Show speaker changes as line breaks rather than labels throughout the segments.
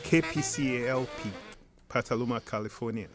KPCALP, Petaluma, California.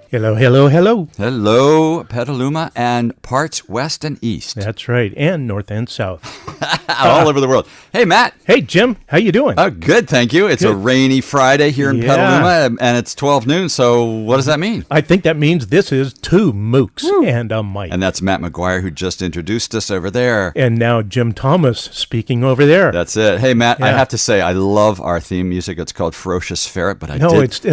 Hello, hello, hello.
Hello, Petaluma and parts west and east.
That's right, and north and south.
All over the world. Hey, Matt.
Hey, Jim. How you doing?
Oh, good, thank you. It's a rainy Friday here in Petaluma, and it's 12 noon, so what does that mean?
I think that means this is two Mooks and a Mike.
And that's Matt McGuire, who just introduced us over there.
And now Jim Thomas speaking over there.
That's it. Hey, Matt, I have to say, I love our theme music. It's called Ferocious Ferret, but
it's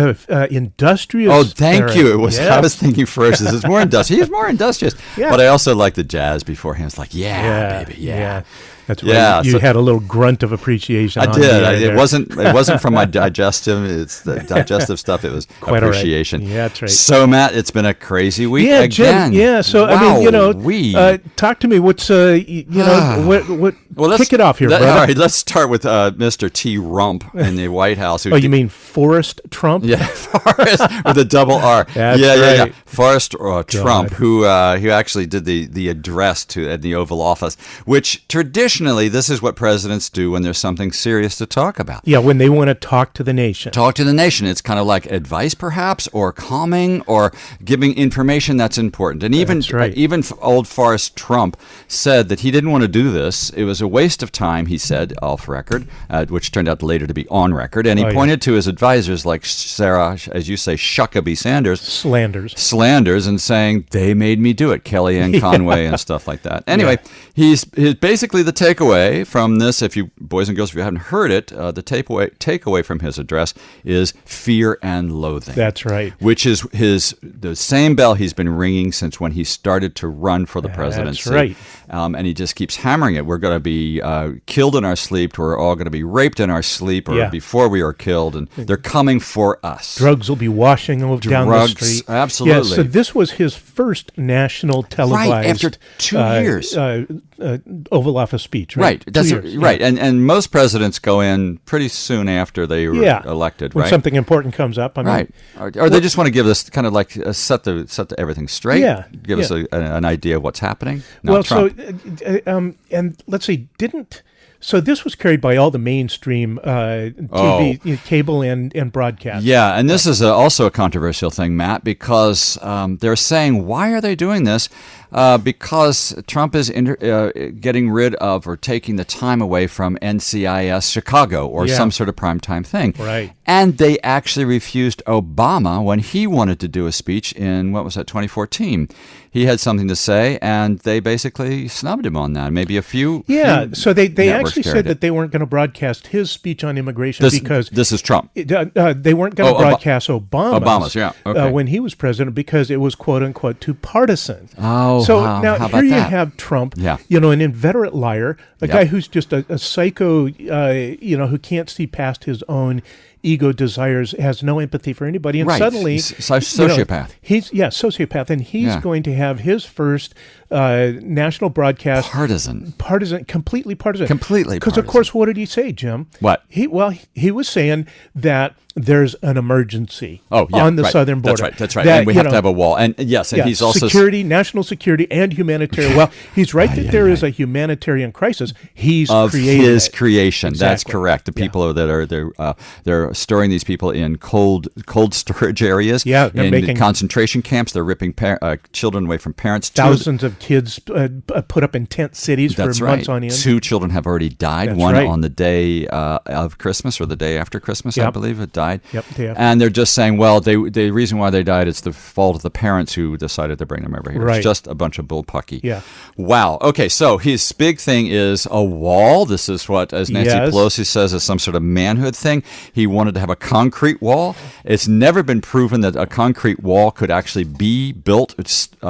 Industrious
Oh, thank
Ferret.
you. It was. I was thinking Ferocious. It's more industrious. He's more industrious.
Yeah.
But I also like the jazz beforehand. It's like, baby, yeah.
That's right. You had a little grunt of appreciation.
I did. It wasn't from my digestive. It's the digestive stuff. It was
quite
appreciation.
Right. Yeah, that's right.
So, Matt, it's been a crazy week
again.
Jim,
yeah. So
wow,
I mean, talk to me. What's what? Well, kick it off here, brother.
All right, let's start with Mr. T. Rump in the White House.
You mean Forrest Trump?
Yeah, Forrest with a double R.
That's
right.
Yeah.
Forrest Trump, who actually did the address at the Oval Office, which traditionally this is what presidents do when there's something serious to talk about.
Yeah, when they want to talk to the nation.
Talk to the nation. It's kind of like advice, perhaps, or calming, or giving information that's important. And even old Forrest Trump said that he didn't want to do this. It was a waste of time, he said, off record, which turned out later to be on record. And he pointed to his advisors like Sarah, as you say, Shuckabee Sanders. Slanders, and saying, they made me do it, Kellyanne Conway and stuff like that. Anyway, he's basically the takeaway from this, if you boys and girls, if you haven't heard it, the takeaway from his address is fear and loathing.
That's right.
Which is the same bell he's been ringing since when he started to run for the presidency.
That's right.
And he just keeps hammering it. We're going to be killed in our sleep. We're all going to be raped in our sleep or before we are killed. And they're coming for us.
Drugs will be washing down the street.
Absolutely.
Yeah, so this was his first national televised.
Right, after 2 years.
Oval Office speech, right?
Right, that's right. And most presidents go in pretty soon after they were elected,
when
right?
something important comes up. I mean,
or they just want to give us kind of like set everything straight.
Yeah,
give us an idea of what's happening.
Trump. And let's see, So this was carried by all the mainstream TV, cable and broadcast.
Yeah, and this is also a controversial thing, Matt, because they're saying, why are they doing this? Because Trump is getting rid of or taking the time away from NCIS Chicago or some sort of primetime thing.
Right.
And they actually refused Obama when he wanted to do a speech in, 2014. He had something to say, and they basically snubbed him on that. Maybe a few.
Yeah, so they actually said
it.
that they weren't going to broadcast his speech on immigration because
this is Trump.
They weren't going to broadcast Obama's when he was president because it was quote unquote too partisan. Now
how
here you
that?
have Trump,
Yeah.
An inveterate liar, a guy who's just a psycho, who can't see past his own ego desires, has no empathy for anybody, and suddenly
sociopath.
He's sociopath, and he's going to have his first national broadcast completely partisan. Because of course, what did he say, Jim?
What?
He was saying that there's an emergency on the southern border.
That's right. And we have to have a wall. And he's also
national security, and humanitarian. Well, he's right that there is a humanitarian crisis. He's
of
created
his
it.
creation.
Exactly.
That's correct. The people that they're storing these people in cold storage areas.
Yeah,
in concentration camps. They're ripping children away from parents.
Thousands of kids put up in tent cities for months on end.
2 children have already died.
That's
one
right.
on the day of Christmas or the day after Christmas, I believe it died.
Yep.
And they're just saying, well, the reason why they died, it's the fault of the parents who decided to bring them over here.
Right.
It's just a bunch of bullpucky.
Yeah.
Wow. Okay, so his big thing is a wall. This is what, as Nancy Pelosi says, is some sort of manhood thing. He wanted to have a concrete wall. It's never been proven that a concrete wall could actually be built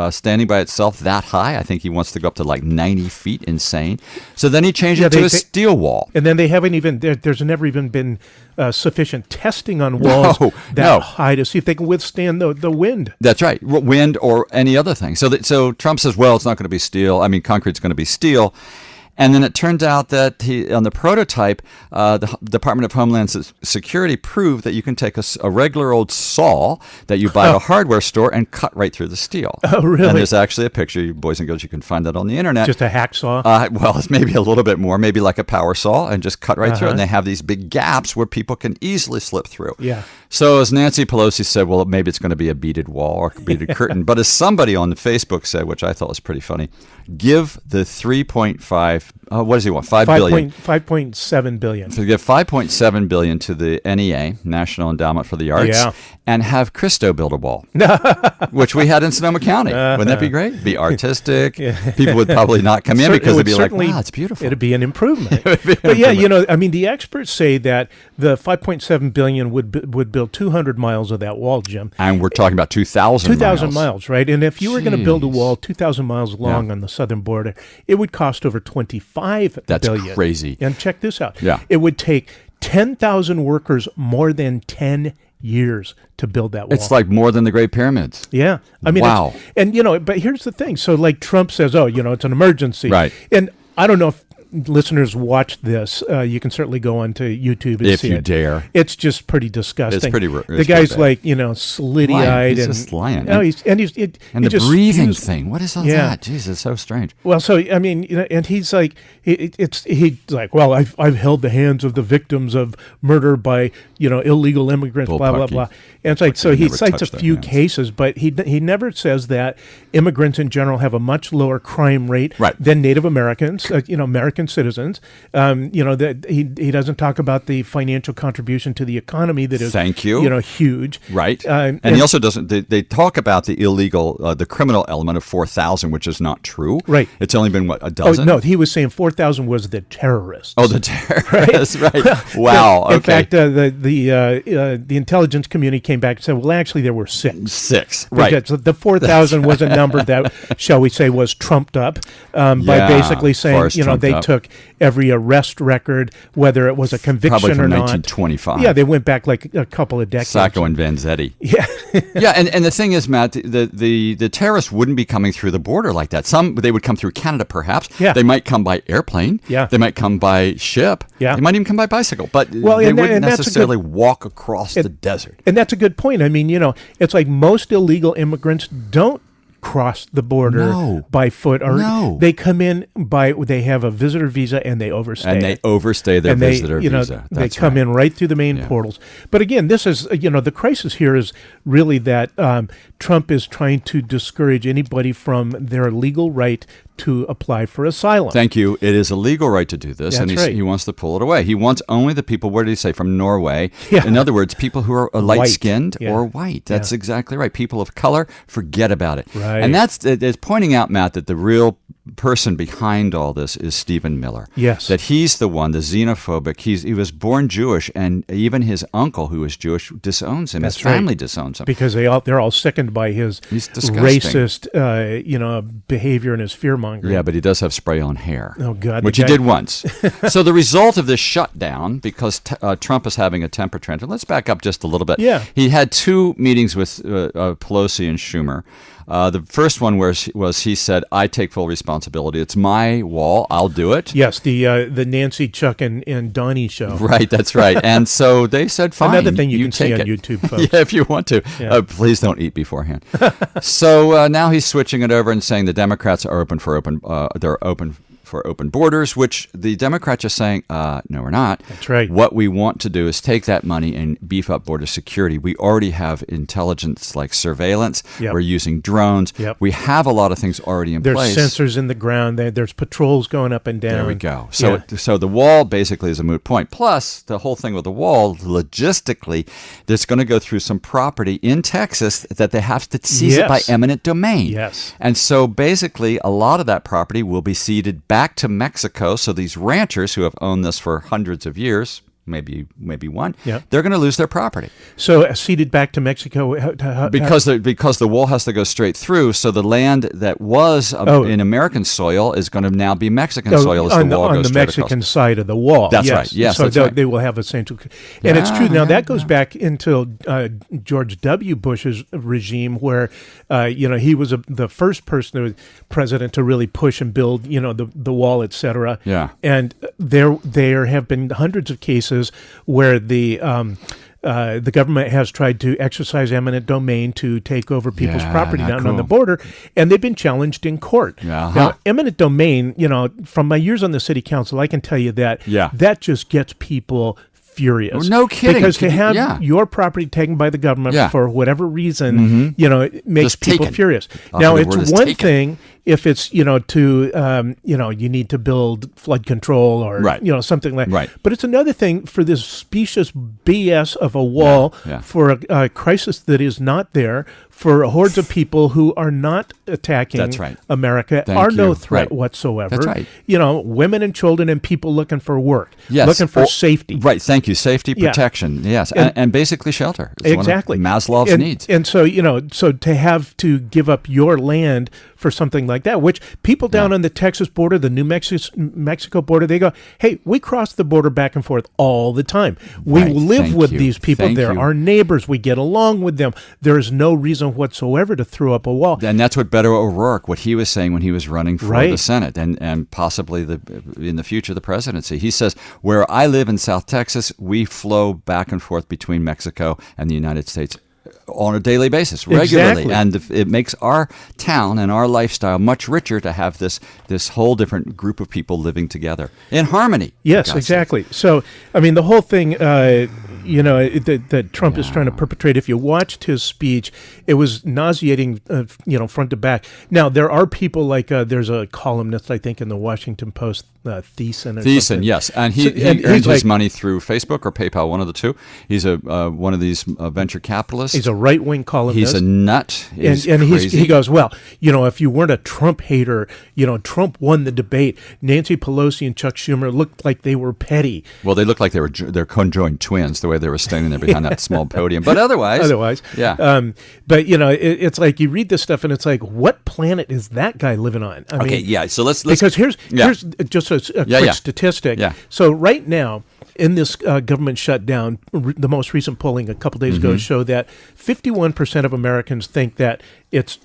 standing by itself that high. I think he wants to go up to like 90 feet. Insane. So then he changed it to a steel wall.
And then they haven't even, there's never even been sufficient testing on walls that high to see if they can withstand the wind.
That's right. Wind or any other thing. So Trump says, well, it's not going to be steel. I mean, concrete's going to be steel. And then it turned out that on the prototype, the Department of Homeland Security proved that you can take a regular old saw that you buy at a hardware store and cut right through the steel.
Oh, really?
And there's actually a picture, you boys and girls, you can find that on the internet.
Just a hacksaw?
Well, it's maybe a little bit more, maybe like a power saw, and just cut right through it. And they have these big gaps where people can easily slip through.
Yeah.
So as Nancy Pelosi said, well, maybe it's going to be a beaded wall or a beaded curtain. But as somebody on the Facebook said, which I thought was pretty funny, give the 3.5, what does he want, 5 billion?
5.7 billion.
So give 5.7 billion to the NEA, National Endowment for the Arts, and have Christo build a wall, which we had in Sonoma County. Wouldn't that be great? Be artistic. People would probably not come in because they'd be like, wow, it's beautiful.
It'd be an improvement. But yeah, I mean, the experts say that the 5.7 billion would build 200 miles of that wall, Jim.
And we're talking about 2,000 miles.
2,000 miles, right? And if you were going to build a wall 2,000 miles long on the southern border, it would cost over $25 billion.
That's crazy.
And check this out.
Yeah.
It would take 10,000 workers more than 10 years to build that wall.
It's like more than the Great Pyramids.
Yeah. I mean,
wow.
And, but here's the thing. So, like Trump says, it's an emergency.
Right.
And I don't know if listeners watch this. You can certainly go onto YouTube and see it.
If you dare.
It's just pretty disgusting.
The
guy's like, slitty-eyed.
He's just lying.
No, and
the breathing thing. What is all that? Jeez, it's so strange.
Well, so, I mean, and he's like, he's like, well, I've held the hands of the victims of murder by, illegal immigrants, blah, blah, blah. And it's like, so he cites a few cases, but he never says that immigrants in general have a much lower crime rate than Native Americans, American citizens. That he doesn't talk about the financial contribution to the economy that is, huge.
Right. And he also doesn't, they talk about the illegal, the criminal element of 4,000, which is not true.
Right.
It's only been, a dozen?
Oh, no, he was saying 4,000 was the terrorists.
Oh, the terrorists, right. Wow,
In fact, the intelligence community came back and said, well, actually, there were 6.
6, right.
Because the 4,000 was a number that, shall we say, was trumped up by basically saying, they took every arrest record, whether it was a conviction
or not.
1925. Yeah, they went back like a couple of decades.
Sacco and Vanzetti.
Yeah.
Yeah, and the thing is, Matt, the terrorists wouldn't be coming through the border like that. They would come through Canada, perhaps.
Yeah.
They might come by airplane.
Yeah.
They might come by ship.
Yeah.
They might even come by bicycle. But they wouldn't necessarily walk across the desert.
And that's a good point. I mean, it's like most illegal immigrants don't cross the border by foot, or they come in they have a visitor visa and they overstay.
And they overstay their visitor visa.
They come in right through the main portals. But again, this is, the crisis here is really that Trump is trying to discourage anybody from their legal right to apply for asylum.
Thank you. It is a legal right to do this, and he wants to pull it away. He wants only the people, what did he say, from Norway? Yeah. In other words, people who are light-skinned or white. That's exactly right. People of color, forget about it.
Right.
And it's pointing out, Matt, that the real person behind all this is Stephen Miller.
Yes.
That he's the one, the xenophobic. He was born Jewish, and even his uncle, who is Jewish, disowns him.
That's
his family disowns him.
Because they're all sickened by his racist, behavior and his fear-mongering.
Yeah, but he does have spray-on hair.
Oh, God.
Which he did once. So the result of this shutdown, because Trump is having a temper tantrum, let's back up just a little bit.
Yeah.
He had 2 meetings with Pelosi and Schumer. The first one was he said, I take full responsibility. It's my wall. I'll do it.
Yes, the Nancy, Chuck, and Donnie show.
Right, that's right. And so they said, fine.
Another thing you can see on
it.
YouTube, folks.
Yeah, if you want to.
Yeah.
Please don't eat beforehand. So now he's switching it over and saying the Democrats are open for for open borders, which the Democrats are saying, no, we're not.
That's right.
What we want to do is take that money and beef up border security. We already have intelligence like surveillance.
Yep.
We're using drones.
Yep.
We have a lot of things already in place.
There's sensors in the ground. There's patrols going up and down.
There we go. So the wall basically is a moot point. Plus, the whole thing with the wall, logistically, there's going to go through some property in Texas that they have to seize it by eminent domain.
Yes.
And so basically, a lot of that property will be ceded back to Mexico. So these ranchers who have owned this for hundreds of years, maybe one, they're going to lose their property.
So ceded back to Mexico
because the wall has to go straight through. So the land that was in American soil is going to now be Mexican soil as the wall goes straight across.
On the Mexican side of the wall.
That's right. Yes,
so
that's right.
They will have a same. And it's true. Now that goes back into George W. Bush's regime, where he was the first president to really push and build the wall, et cetera.
Yeah.
And there have been hundreds of cases where the government has tried to exercise eminent domain to take over people's property down on the border, and they've been challenged in court.
Uh-huh.
Now, eminent domain, from my years on the city council, I can tell you that that just gets people furious.
No kidding.
Because to have your property taken by the government for whatever reason, it makes people furious. Now, it's one thing if it's, you need to build flood control or, something like that. But it's another thing for this specious BS of a wall for a crisis that is not there, for hordes of people who are not attacking America, no threat whatsoever.
That's right.
Women and children and people looking for work, looking for safety.
Right, thank you. Safety, protection, yes, and basically shelter. It's
exactly.
One of Maslow's needs.
And so, so to have to give up your land for something like that, which people down on the Texas border, the New Mexico border, they go, hey, we cross the border back and forth all the time. We live with these people. They're our neighbors. We get along with them. There is no reason whatsoever to throw up a wall.
And that's what Beto O'Rourke, what he was saying when he was running for the Senate and possibly in the future the presidency. He says, where I live in South Texas, we flow back and forth between Mexico and the United States on a daily basis, regularly.
Exactly.
And it makes our town and our lifestyle much richer to have this whole different group of people living together in harmony.
Yes, exactly. So, I mean, the whole thing, that Trump is trying to perpetrate, if you watched his speech, it was nauseating, front to back. Now, there are people like, there's a columnist, I think, in the Washington Post, Thiessen,
yes. And he earned his money through Facebook or PayPal, one of the two. He's one of these venture capitalists.
He's a right-wing columnist.
He's a nut.
And he goes, well, if you weren't a Trump hater, Trump won the debate. Nancy Pelosi and Chuck Schumer looked like they were petty.
Well, they looked like they're conjoined twins, the way they were standing there behind that small podium. But otherwise. Yeah.
But, it's like you read this stuff and it's like, what planet is that guy living on? I mean,
so let's
because here's just a quick statistic.
Yeah.
So right now, in this government shutdown, the most recent polling a couple days ago showed that 51% of Americans think that it's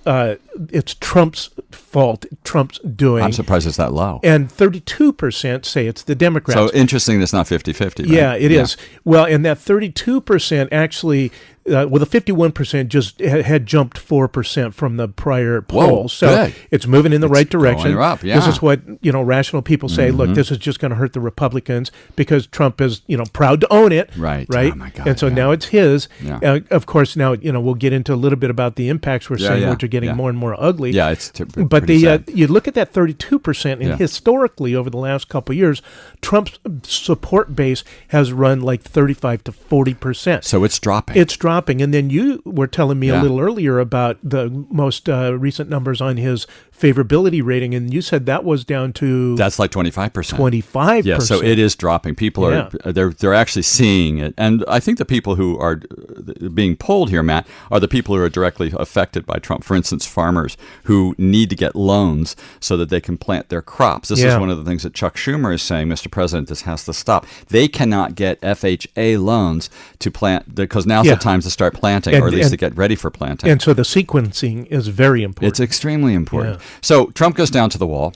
Trump's fault, Trump's doing.
I'm surprised it's that low.
And 32% say it's the Democrats.
So interesting it's not 50-50. Right?
Yeah, it is. Well, and that 32% actually, the 51% just had jumped 4% from the prior poll.
Whoa,
so
good.
It's moving in the right direction.
Going up,
This is what rational people say. Look, this is just going to hurt the Republicans because Trump is proud to own it.
Right.
Right.
Oh my God,
and so now it's his.
Yeah.
Of course, now we'll get into a little bit about the impacts we're seeing, which are getting more and more ugly.
Yeah, it's
but you look at that 32%, and historically over the last couple of years, Trump's support base has run like 35 to 40%.
So it's dropping.
It's dropping. And then you were telling me a little earlier about the most recent numbers on his favorability rating, and you said that was down to
that's like 25%.
25%.
Yeah, so it is dropping. People are they're actually seeing it, and I think the people who are being polled here, Matt, are the people who are directly affected by Trump. For instance, farmers who need to get loans so that they can plant their crops. This is one of the things that Chuck Schumer is saying, Mr. President, this has to stop. They cannot get FHA loans to plant because now's the time to start planting, or at least to get ready for planting.
And so the sequencing is very important.
It's extremely important. So Trump goes down to the wall.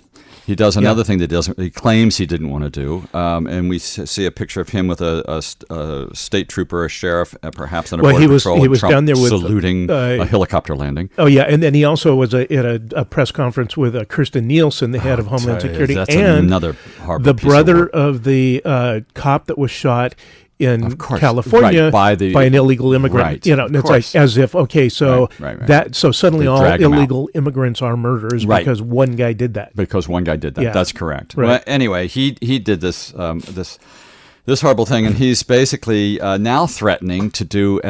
He does another thing that he claims he didn't want to do, and we see a picture of him with a state trooper, a sheriff, perhaps on a border patrol.
He was
Trump
down there with
saluting a helicopter landing.
Oh yeah, and then he also was at a press conference with Kirstjen Nielsen, the head of Homeland Security,
that's
and
another horrible
the
piece
brother
of
the cop that was shot in California
by
an illegal immigrant.
Right,
you know, it's like as if so suddenly all illegal immigrants are murderers because one guy did that.
Because one guy did that.
Yeah.
That's correct.
Right.
Well, anyway, he did this this horrible thing, and he's basically now threatening to do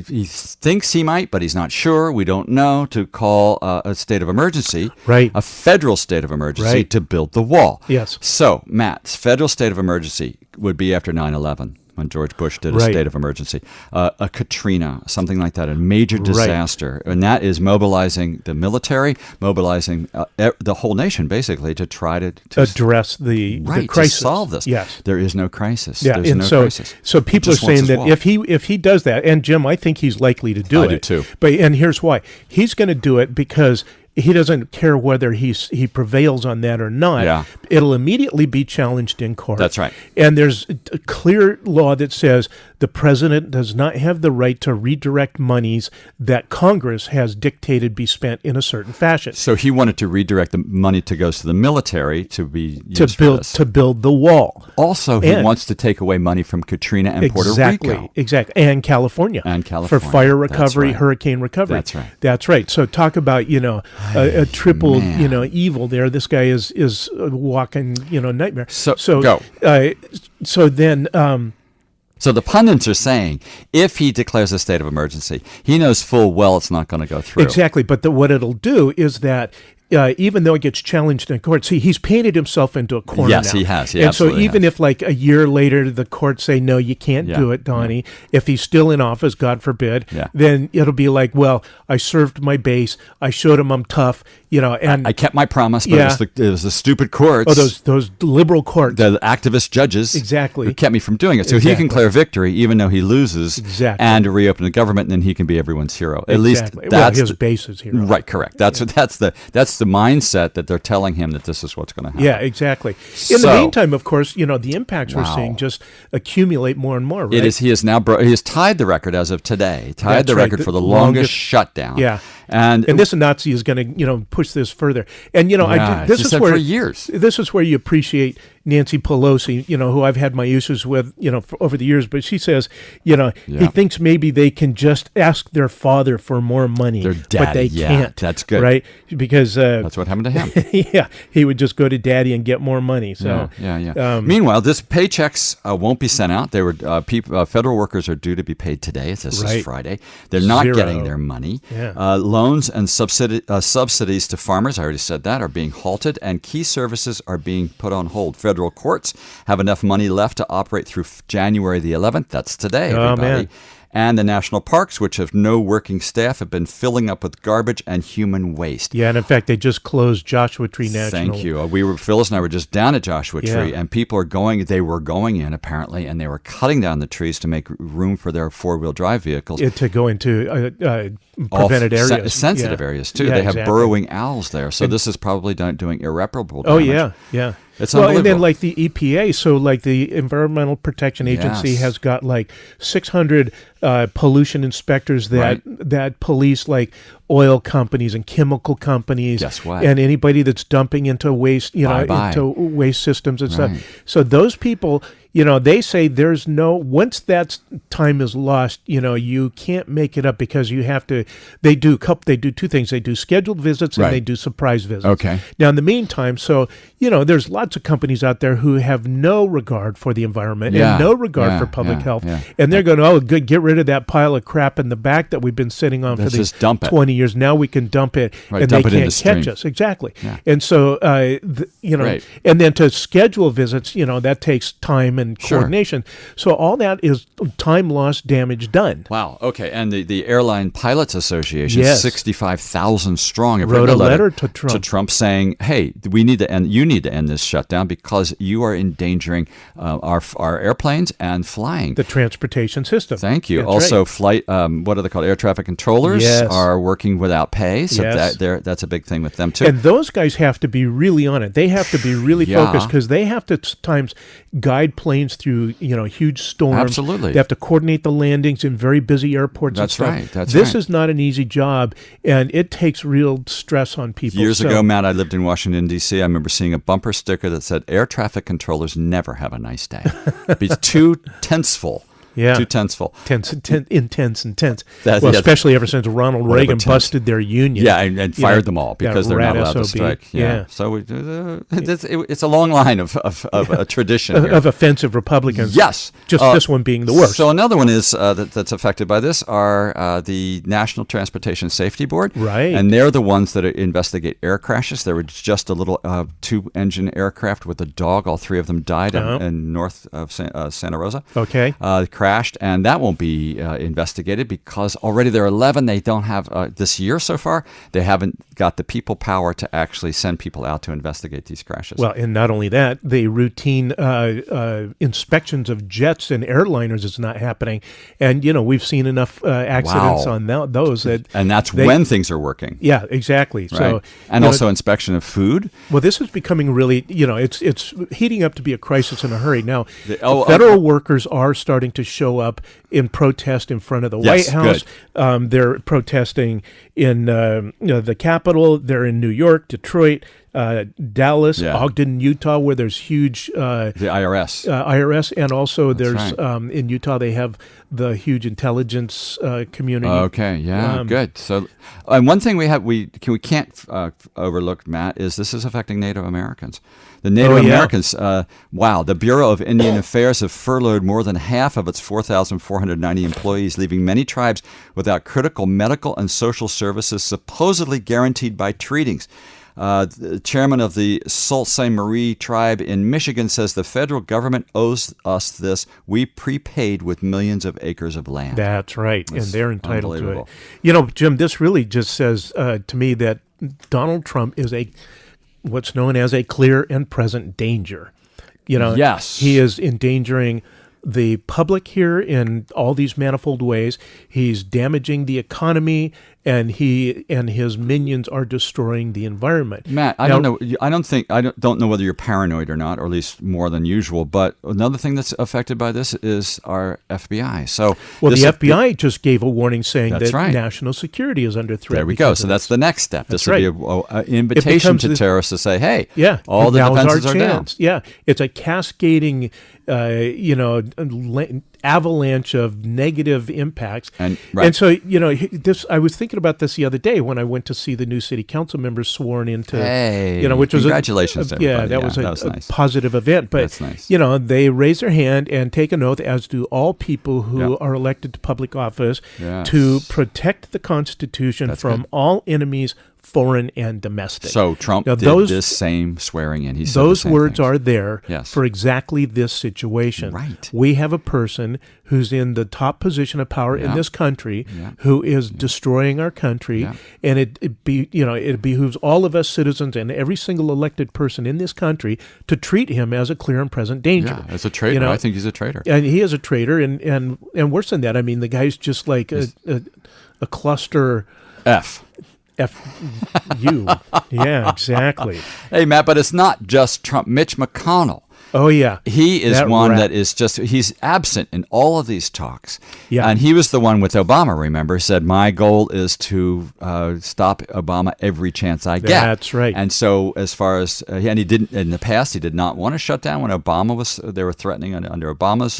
he thinks he might, but he's not sure. We don't know, to call a state of emergency,
right?
A federal state of emergency,
right,
to build the wall.
Yes.
So, Matt's federal state of emergency would be after 9/11. When George Bush did a state of emergency, a Katrina, something like that, a major disaster. And that is mobilizing the military, mobilizing the whole nation, basically, to try to
address the crisis.
To solve this.
Yes.
There is no crisis.
Yeah.
There's no crisis.
So people are saying that if he does that, and Jim, I think he's likely to do it.
I do too.
And here's why. He's going to do it because he doesn't care whether he prevails on that or not.
Yeah.
It'll immediately be challenged in court.
That's right.
And there's a clear law that says the president does not have the right to redirect monies that Congress has dictated be spent in a certain fashion.
So he wanted to redirect the money to goes to the military to be used
to build the wall.
Also, he wants to take away money from Katrina and Puerto Rico.
Exactly. And California. For fire recovery, hurricane recovery.
That's right.
That's right. So talk about, a triple, evil there. This guy is walking, nightmare. So
go.
So then.
So the pundits are saying if he declares a state of emergency, he knows full well it's not going to go through.
Exactly. But what it'll do is that even though it gets challenged in court, see, he's painted himself into a corner now.
Yes, he has.
And so even if like a year later the courts say, no, you can't do it, Donnie, if he's still in office, God forbid, then it'll be like, well, I served my base. I showed him I'm tough, and
I kept my promise, but it was the stupid courts.
Oh, those liberal courts.
The activist judges.
Exactly.
Who kept me from doing it. So he can declare victory even though he loses.
Exactly.
And reopen the government, and then he can be everyone's hero. At least
that's his base's hero.
Right, correct. That's the mindset that they're telling him that this is what's going to happen.
Yeah, exactly. In the meantime, of course, the impacts we're seeing just accumulate more and more, right?
It is. He has now he has tied the record as of today. Tied the record for the longest shutdown.
Yeah.
And
this Nazi is going to push this further. And this is where
for years.
This is where you appreciate Nancy Pelosi, who I've had my issues with, over the years. But she says, he thinks maybe they can just ask their father for more money,
their daddy,
but they can't.
That's good,
right? Because
that's what happened to him.
He would just go to daddy and get more money. So
meanwhile, this paychecks won't be sent out. They were federal workers are due to be paid today. This is Friday. They're not getting their money.
Yeah.
Loans and subsidies to farmers, I already said that, are being halted, and key services are being put on hold. Federal courts have enough money left to operate through January the 11th. That's today, everybody.
Man.
And the national parks, which have no working staff, have been filling up with garbage and human waste.
Yeah, and in fact, they just closed Joshua Tree National.
Thank you. Phyllis and I were just down at Joshua Tree, and people were going in apparently, and they were cutting down the trees to make room for their four-wheel drive vehicles.
To go into prevented areas.
Sensitive areas, too. They have burrowing owls there, so this is probably doing irreparable damage.
Oh, yeah.
It's unbelievable.
And then like the EPA, so like the Environmental Protection Agency has got like 600 pollution inspectors that police like oil companies and chemical companies.
Guess what?
And anybody that's dumping into waste, into waste systems and stuff. So those people, they say there's once that time is lost, you can't make it up because you have to. They do two things. They do scheduled visits and they do surprise visits.
Okay.
Now in the meantime, there's lots of companies out there who have no regard for the environment and no regard for public health, and they're going, good, get rid of that pile of crap in the back that we've been sitting on for these 20 years. Now we can dump it, and they can't catch us. Exactly. And so, and then to schedule visits, that takes time human coordination. So all that is time lost, damage done.
Wow. Okay. And the Airline Pilots Association, 65,000 strong, have
wrote
written
a letter to
Trump saying, "Hey, you need to end this shutdown because you are endangering our airplanes and flying
the transportation system."
Thank you.
That's
also,
right.
Flight. What are they called? Air traffic controllers are working without pay. So that's a big thing with them too.
And those guys have to be really on it. They have to be really focused because they have to times guide planes through huge storms.
Absolutely.
They have to coordinate the landings in very busy airports.
That's
and stuff.
right.
This is not an easy job, and it takes real stress on people.
Years ago, Matt, I lived in Washington, D.C. I remember seeing a bumper sticker that said, "Air traffic controllers never have a nice day." It's too tenseful.
Yeah.
Too tenseful.
Intense. Especially ever since Ronald Reagan busted their union.
Yeah, and fired them all because they're not allowed to strike.
Yeah.
So it's a long line of a tradition
of offensive Republicans.
Yes.
Just this one being the worst.
So another one is that's affected by this are the National Transportation Safety Board.
Right.
And they're the ones that investigate air crashes. There was just a little two-engine aircraft with a dog. All three of them died in north of Santa Rosa.
Okay.
Crashed, and that won't be investigated because already there are 11. They don't have this year so far. They haven't got the people power to actually send people out to investigate these crashes.
Well, and not only that, the routine inspections of jets and airliners is not happening. And we've seen enough accidents on those and that's
when things are working.
Yeah, exactly.
Right.
So
and also inspection of food.
Well, this is becoming really it's heating up to be a crisis in a hurry now. Federal workers are starting to show up in protest in front of the White House. They're protesting in the Capitol. They're in New York, Detroit, Dallas, Ogden, Utah, where there's huge
the
IRS, and also there's in Utah they have the huge intelligence community.
Okay, good. So, and one thing we can't overlook, Matt, is this is affecting Native Americans. The Native Americans, the Bureau of Indian Affairs have furloughed more than half of its 4,490 employees, leaving many tribes without critical medical and social services supposedly guaranteed by treaties. The chairman of the Sault Ste. Marie tribe in Michigan says the federal government owes us this. We prepaid with millions of acres of land.
That's right, and they're entitled to it. Jim, this really just says to me that Donald Trump is what's known as a clear and present danger.
Yes.
He is endangering the public here in all these manifold ways. He's damaging the economy, and he and his minions are destroying the environment.
Matt, I don't know whether you're paranoid or not, or at least more than usual. But another thing that's affected by this is our FBI. So,
the FBI just gave a warning saying that national security is under threat.
There we go. So that's the next step. This would be an invitation to terrorists to say, "Hey, all the defenses are down."
Yeah, it's a cascading, avalanche of negative impacts. And so, this I was thinking about this the other day when I went to see the new city council members sworn into, which was
congratulations,
that was a
nice.
Positive event. But,
that's nice.
They raise their hand and take an oath, as do all people who are elected to public office, to protect the Constitution from all enemies, foreign and domestic.
So Trump did this same swearing in. He said
those words
things.
Are there for exactly this situation.
Right.
We have a person who's in the top position of power in this country who is destroying our country, and it behooves all of us citizens and every single elected person in this country to treat him as a clear and present danger.
As a traitor. I think he's a traitor.
And he is a traitor, and worse than that, I mean, the guy's just like a cluster F-U. Yeah, exactly.
Hey, Matt, but it's not just Trump. Mitch McConnell.
Oh, yeah.
He is that is he's absent in all of these talks.
Yeah.
And he was the one with Obama, remember, said, my goal is to stop Obama every chance I get.
That's right.
And so as far as, and he didn't, in the past, he did not want to shut down when they were threatening under Obama's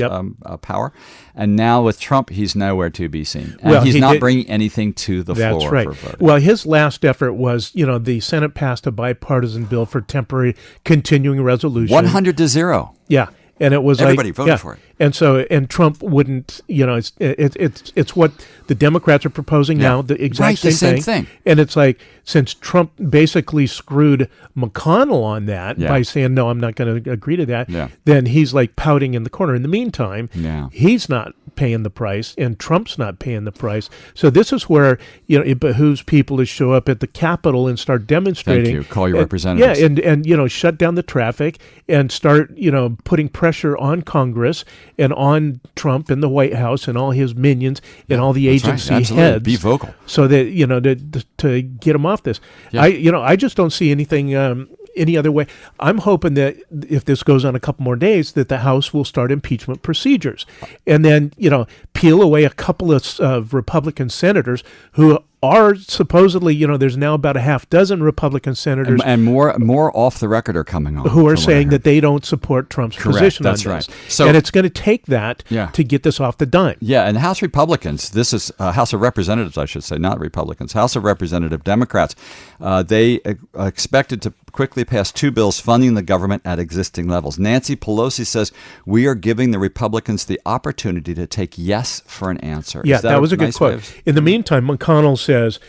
power. And now with Trump, he's nowhere to be seen. And he's not bringing anything to the floor for voting.
Well, his last effort was, the Senate passed a bipartisan bill for temporary continuing resolution.
100-0.
Yeah. and it was
everybody
like,
voted for it.
And Trump wouldn't, it's what the Democrats are proposing now, the exact same thing. And it's like, since Trump basically screwed McConnell on that by saying, no, I'm not going to agree to that, then he's like pouting in the corner. In the meantime, he's not paying the price, and Trump's not paying the price. So this is where, it behooves people to show up at the Capitol and start demonstrating.
Thank you. Call your representatives.
Yeah, and shut down the traffic and start, putting pressure on Congress and on Trump and the White House and all his minions and all the agency heads.
Be vocal.
So that, to get them off this.
Yeah.
I just don't see anything any other way. I'm hoping that if this goes on a couple more days, that the House will start impeachment procedures, and then peel away a couple of Republican senators who are supposedly, there's now about a half dozen Republican senators
and more off the record are coming on
who are saying that they don't support Trump's position on this.
Right. So,
and it's going to take that to get this off the dime.
Yeah, and House Republicans, this is House of Representatives, I should say, not Republicans, House of Representative Democrats, they expected to quickly pass 2 bills funding the government at existing levels. Nancy Pelosi says, we are giving the Republicans the opportunity to take yes for an answer.
Yeah, that was a good quote. In the meantime, McConnell says,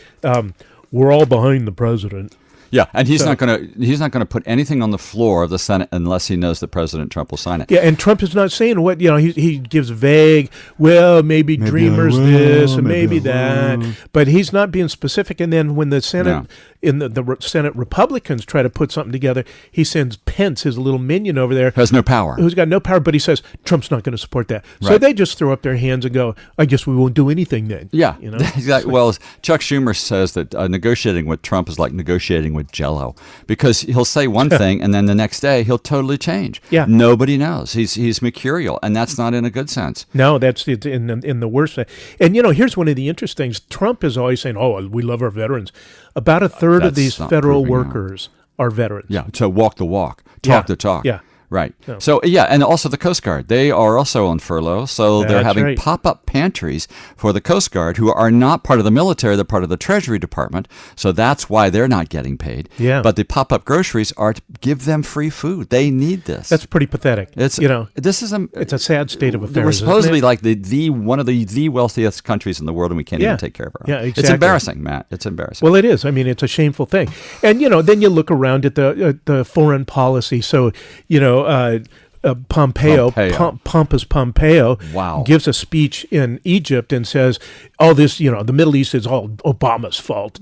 we're all behind the president.
Yeah, and he's not going to put anything on the floor of the Senate unless he knows that President Trump will sign it.
Yeah, and Trump is not saying what, he gives vague, maybe dreamers this and maybe that, but he's not being specific. And then when the Senate the Senate Republicans try to put something together, he sends Pence, his little minion over there,
has no power,
who's got no power, but he says Trump's not going to support that. So they just throw up their hands and go, I guess we won't do anything then.
Yeah, exactly. Well, Chuck Schumer says that negotiating with Trump is like negotiating with Jell-O, because he'll say one thing and then the next day he'll totally change. Yeah, nobody knows. He's mercurial, and that's not in a good sense.
No, that's in the worst way. And here's one of the interesting things. Trump is always saying, "Oh, we love our veterans." About a third of these federal workers are veterans.
Yeah, so walk the walk, talk the talk.
Yeah.
Right. No. So, and also the Coast Guard. They are also on furlough, so they're having pop-up pantries for the Coast Guard, who are not part of the military. They're part of the Treasury Department, so that's why they're not getting paid. Yeah. But the pop-up groceries are to give them free food. They need this.
That's pretty pathetic.
It's
it's a sad state of affairs.
We're supposedly like one of the wealthiest countries in the world, and we can't even take care of our own. Yeah, exactly. It's embarrassing, Matt. It's embarrassing.
Well, it is. I mean, it's a shameful thing. And then you look around at the foreign policy. So Pompous Pompeo gives a speech in Egypt and says, "Oh, this, the Middle East is all Obama's fault.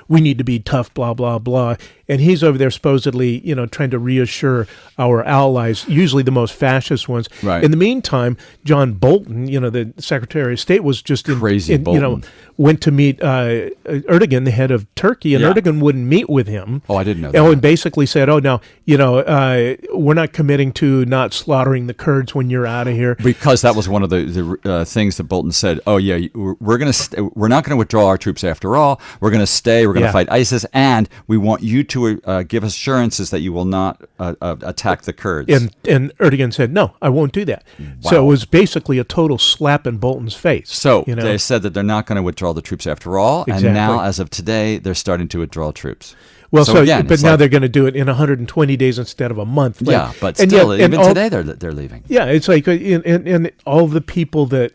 We need to be tough, blah blah blah." And he's over there supposedly, trying to reassure our allies, usually the most fascist ones. Right. In the meantime, John Bolton, the Secretary of State, was just went to meet Erdogan, the head of Turkey, and Erdogan wouldn't meet with him.
Oh, I didn't know that.
And basically said, "Oh, now, we're not committing to not slaughtering the Kurds when you're out of here."
Because that was one of the things that Bolton said. Oh, yeah, we're not going to withdraw our troops after all. We're going to stay. We're going to fight ISIS, and we want you to give assurances that you will not attack the Kurds.
And Erdogan said, "No, I won't do that." Wow. So it was basically a total slap in Bolton's face.
So they said that they're not going to withdraw the troops after all, and now, as of today, they're starting to withdraw troops.
Well, but now they're going to do it in 120 days instead of a month.
Yeah, but still, even today they're leaving.
Yeah, it's like and all the people that.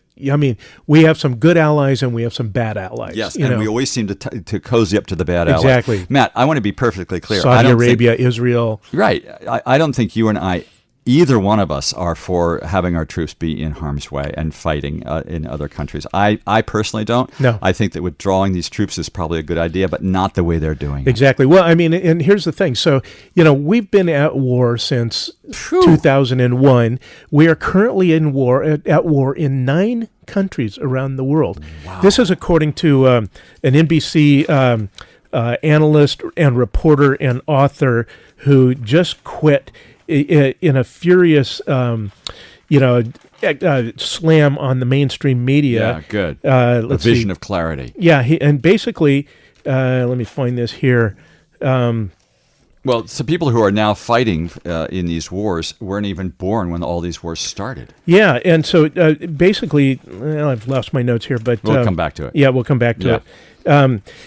We have some good allies and we have some bad allies.
Yes, and we always seem to cozy up to the bad allies.
Exactly.
Matt, I want to be perfectly clear.
Saudi Arabia, Israel.
Right. I don't think you and I, either one of us, are for having our troops be in harm's way and fighting in other countries. I personally don't. No. I think that withdrawing these troops is probably a good idea, but not the way they're doing it.
Exactly. Well, and here's the thing. So, we've been at war since 2001. We are currently at war in 9 countries around the world. Wow. This is according to an NBC analyst and reporter and author who just quit in a furious, slam on the mainstream media.
Yeah, good. A vision of clarity.
Yeah, and basically, let me find this here.
Well, so people who are now fighting in these wars weren't even born when all these wars started.
Yeah, and so basically, I've lost my notes here, but
we'll come back to it.
Yeah, we'll come back to it.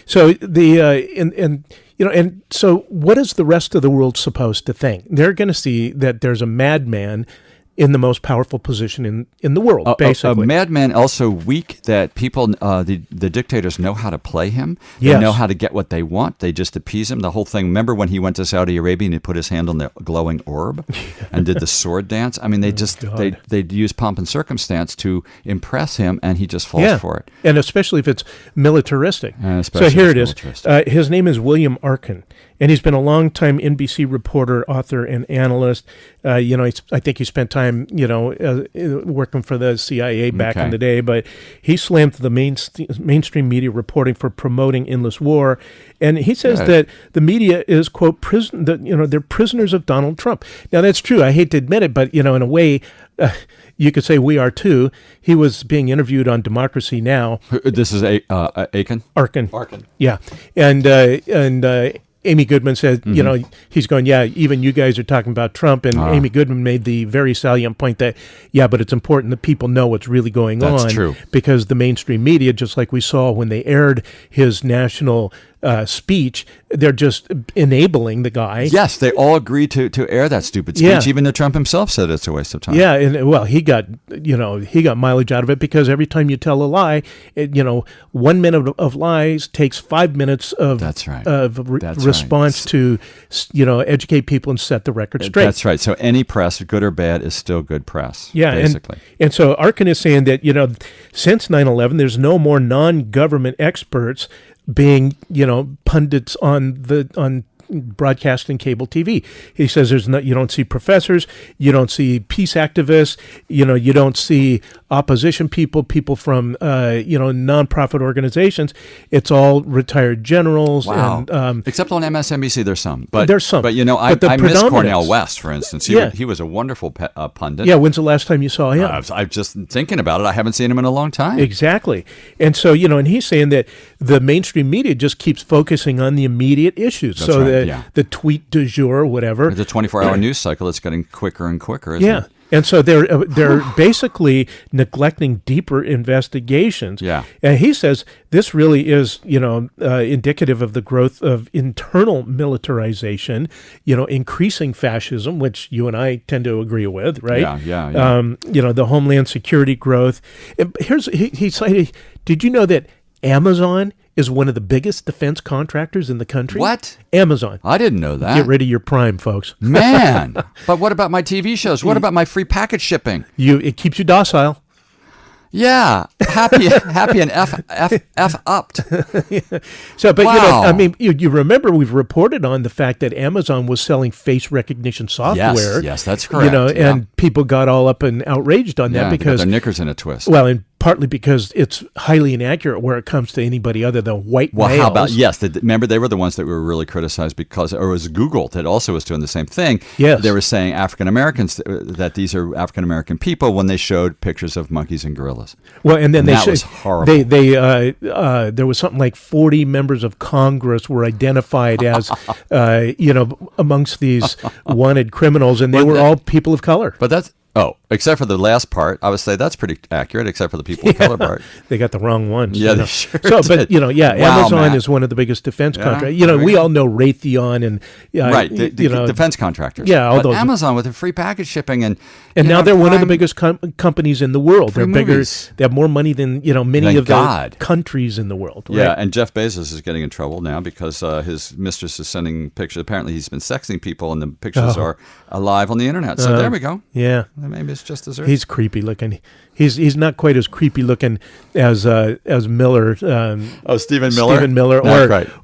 So and so what is the rest of the world supposed to think? They're going to see that there's a madman in the most powerful position in the world, basically.
A madman also weak that people, the dictators know how to play him.
Yes.
They know how to get what they want. They just appease him. The whole thing, remember when he went to Saudi Arabia and he put his hand on the glowing orb and did the sword dance? I mean, they use pomp and circumstance to impress him, and he just falls for it.
And especially if it's militaristic. So here it is. His name is William Arkin. And he's been a long-time NBC reporter, author, and analyst. I think he spent time, working for the CIA back in the day. But he slammed the mainstream media reporting for promoting endless war. And he says that the media is, quote, they're prisoners of Donald Trump. Now, that's true. I hate to admit it, but, in a way, you could say we are too. He was being interviewed on Democracy Now!
This is Arkin?
Arkin. Yeah. And Amy Goodman said, he's going, even you guys are talking about Trump. And Amy Goodman made the very salient point that, but it's important that people know what's really going on.
That's true.
Because the mainstream media, just like we saw when they aired his national speech, they're just enabling the guy.
Yes, they all agreed to air that stupid speech. Yeah. Even though Trump himself said it's a waste of time.
Yeah, and he got mileage out of it because every time you tell a lie, 1 minute of lies takes 5 minutes of response to educate people and set the record straight.
That's right. So any press, good or bad, is still good press.
Yeah,
basically.
And so Arkin is saying that since 9/11, there's no more non-government experts being, pundits on broadcast and cable TV. He says you don't see professors, you don't see peace activists, you don't see opposition people from nonprofit organizations. It's all retired generals.
Wow.
And,
except on MSNBC, there's some. But
there's some.
But I miss Cornel West, for instance. He was a wonderful pundit.
Yeah. When's the last time you saw him?
I'm just thinking about it. I haven't seen him in a long time.
Exactly. And so and he's saying that the mainstream media just keeps focusing on the immediate issues.
That's right.
The tweet du jour, whatever.
The 24-hour news cycle is getting quicker and quicker, isn't it?
And so they're basically neglecting deeper investigations.
Yeah.
And he says this really is, indicative of the growth of internal militarization, increasing fascism, which you and I tend to agree with, right?
Yeah.
The Homeland Security growth. He cited, did you know that Amazon is one of the biggest defense contractors in the country?
What?
Amazon.
I didn't know that.
Get rid of your Prime, folks.
Man. But what about my TV shows? What about my free package shipping?
It keeps you docile.
Yeah, happy and f upped.
So, but you remember we've reported on the fact that Amazon was selling face recognition software.
Yes, that's correct.
And people got all up and outraged on that because
their knickers in a twist.
Well, and partly because it's highly inaccurate where it comes to anybody other than white males.
Well, how about, remember they were the ones that were really criticized because, or it was Google that also was doing the same thing.
Yes.
They were saying African-Americans, that these are African-American people when they showed pictures of monkeys and gorillas.
Well, and then
that was horrible.
There was something like 40 members of Congress were identified as, amongst these wanted criminals, and they were all people of color.
But that's, except for the last part, I would say that's pretty accurate, except for the people of color part.
They got the wrong ones.
Yeah, they sure
did. But,
wow,
Amazon
Matt.
is one of the biggest defense contractors. We all know Raytheon and...
right, the defense contractors.
Yeah, all
but
those.
Amazon with their free package shipping and
now they're one of the biggest companies in the world. They're bigger.
Movies.
They have more money than, many of the countries in the world. Right?
Yeah, and Jeff Bezos is getting in trouble now because his mistress is sending pictures. Apparently he's been sexting people and the pictures are alive on the internet. So there we go.
Yeah.
Maybe it's just as
He's creepy looking. He's not quite as creepy looking as Miller.
Stephen Miller.
Stephen Miller,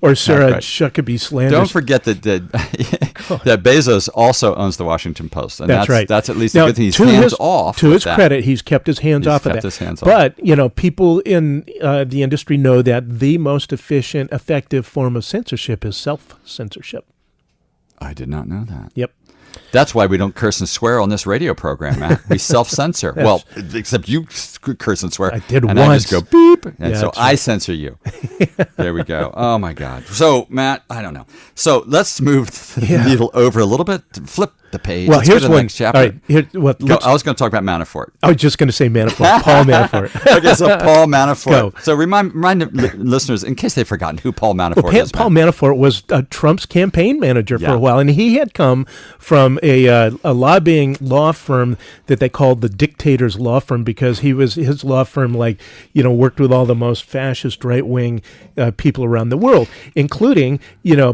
or Sarah Huckabee Sanders.
Don't forget that that Bezos also owns the Washington Post, and that's
right.
That's at least a good thing. He's hands off.
To his credit, he's kept his hands off of that. But people in the industry know that the most efficient, effective form of censorship is self-censorship.
I did not know that.
Yep.
That's why we don't curse and swear on this radio program, Matt. We self-censor. Well, except you curse and swear.
I did
and
once.
I just go beep, and so I censor you. There we go. Oh, my God. So, Matt, I don't know. So let's move the needle over a little bit. Flip the page.
Well,
Let's go
here's
to the
one.
next chapter.
All right,
I was going to talk about Manafort.
I was just going to say Manafort, Paul Manafort.
Okay, so Paul Manafort.
Go.
So remind listeners, in case they've forgotten, who Paul Manafort is.
Paul Manafort was Trump's campaign manager for a while, and he had come from a lobbying law firm that they called the Dictator's Law Firm, because his law firm, worked with all the most fascist right-wing people around the world, including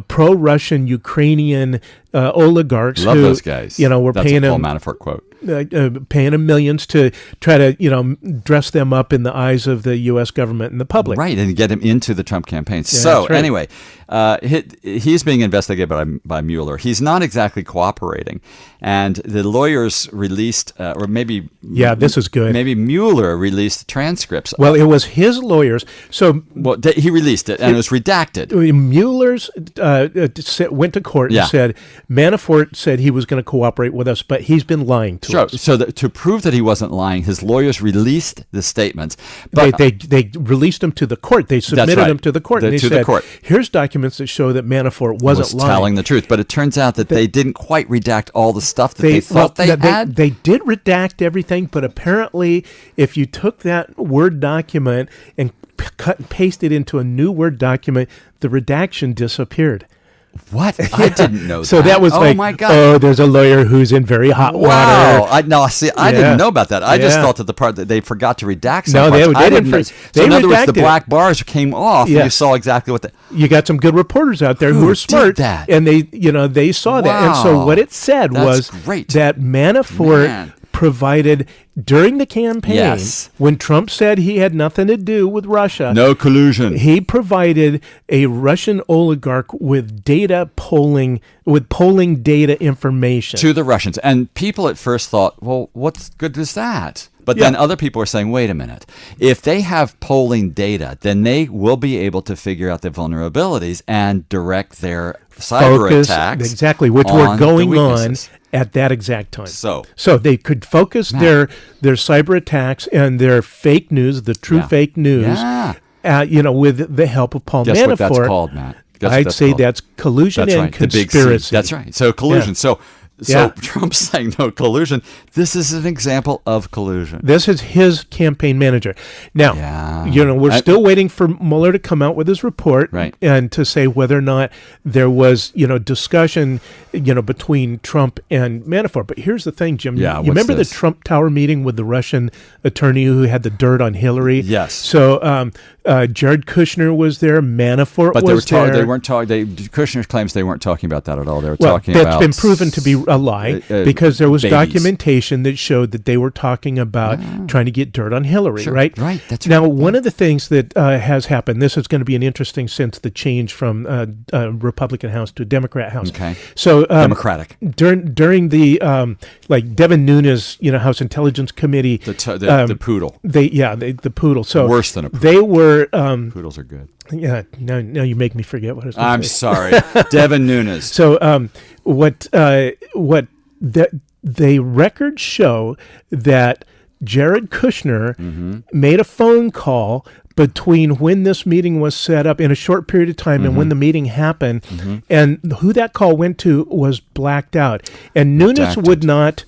pro-Russian Ukrainian oligarchs.
Love those guys.
Were
That's
paying
a Paul
him
Manafort quote.
Paying him millions to try to dress them up in the eyes of the U.S. government and the public,
right, and get him into the Trump campaign.
Yeah,
so
right.
Anyway, he's being investigated by Mueller. He's not exactly cooperating, and the lawyers released, or maybe
this is good.
Maybe Mueller released transcripts.
Well, it was his lawyers. So
he released it, and it was redacted.
Mueller's went to court and said Manafort said he was going to cooperate with us, but he's been lying to us.
So to prove that he wasn't lying, his lawyers released the statements. But
they released them to the court. They submitted them to the court. And they said, here's documents that show that Manafort wasn't lying.
Telling the truth. But it turns out that they didn't quite redact all the stuff that they thought they had.
They did redact everything, but apparently if you took that Word document and cut and pasted into a new Word document, the redaction disappeared.
What? I didn't know that.
So that was
my God.
There's a lawyer who's in very hot water.
I didn't know about that. I just thought that the part that they forgot to redact some parts.
They didn't.
So in other words, the black bars came off, and you saw exactly what
you got some good reporters out there who were smart, and they saw that. And so what it said was that Manafort provided during the campaign, when Trump said he had nothing to do with Russia,
no collusion,
he provided a Russian oligarch with polling data information
to the Russians. And people at first thought, well, what's good is that? But then other people were saying, wait a minute, if they have polling data, then they will be able to figure out their vulnerabilities and direct their cyber attacks.
Exactly, which were going on at that exact time. So they could focus their cyber attacks and their fake news, the true fake news, with the help of Paul Manafort.
Guess what that's called, Matt?
I'd say that's collusion and conspiracy.
That's right. So collusion. Yeah. So Trump's saying no collusion. This is an example of collusion.
This is his campaign manager. Now, we're still waiting for Mueller to come out with his report and to say whether or not there was, discussion, between Trump and Manafort. But here's the thing, Jim. You remember the Trump Tower meeting with the Russian attorney who had the dirt on Hillary?
Yes.
So Jared Kushner was there. Manafort was there.
They weren't talking. Kushner claims they weren't talking about that at all. They were talking about.
That's been proven to be a lie because there was documentation that showed that they were talking about trying to get dirt on Hillary, right?
Right, that's right.
Now, one of the things that has happened, this is going to be an interesting since the change from Republican House to Democrat House.
Okay.
So
Democratic.
During the Devin Nunes, House Intelligence Committee,
the poodle.
The poodle. So
worse than a poodle.
They were
poodles are good.
Yeah. Now you make me forget what I was going to say.
I'm sorry, Devin Nunes.
So what the records show that Jared Kushner made a phone call between when this meeting was set up in a short period of time and when the meeting happened, and who that call went to was blacked out. And Nunes would not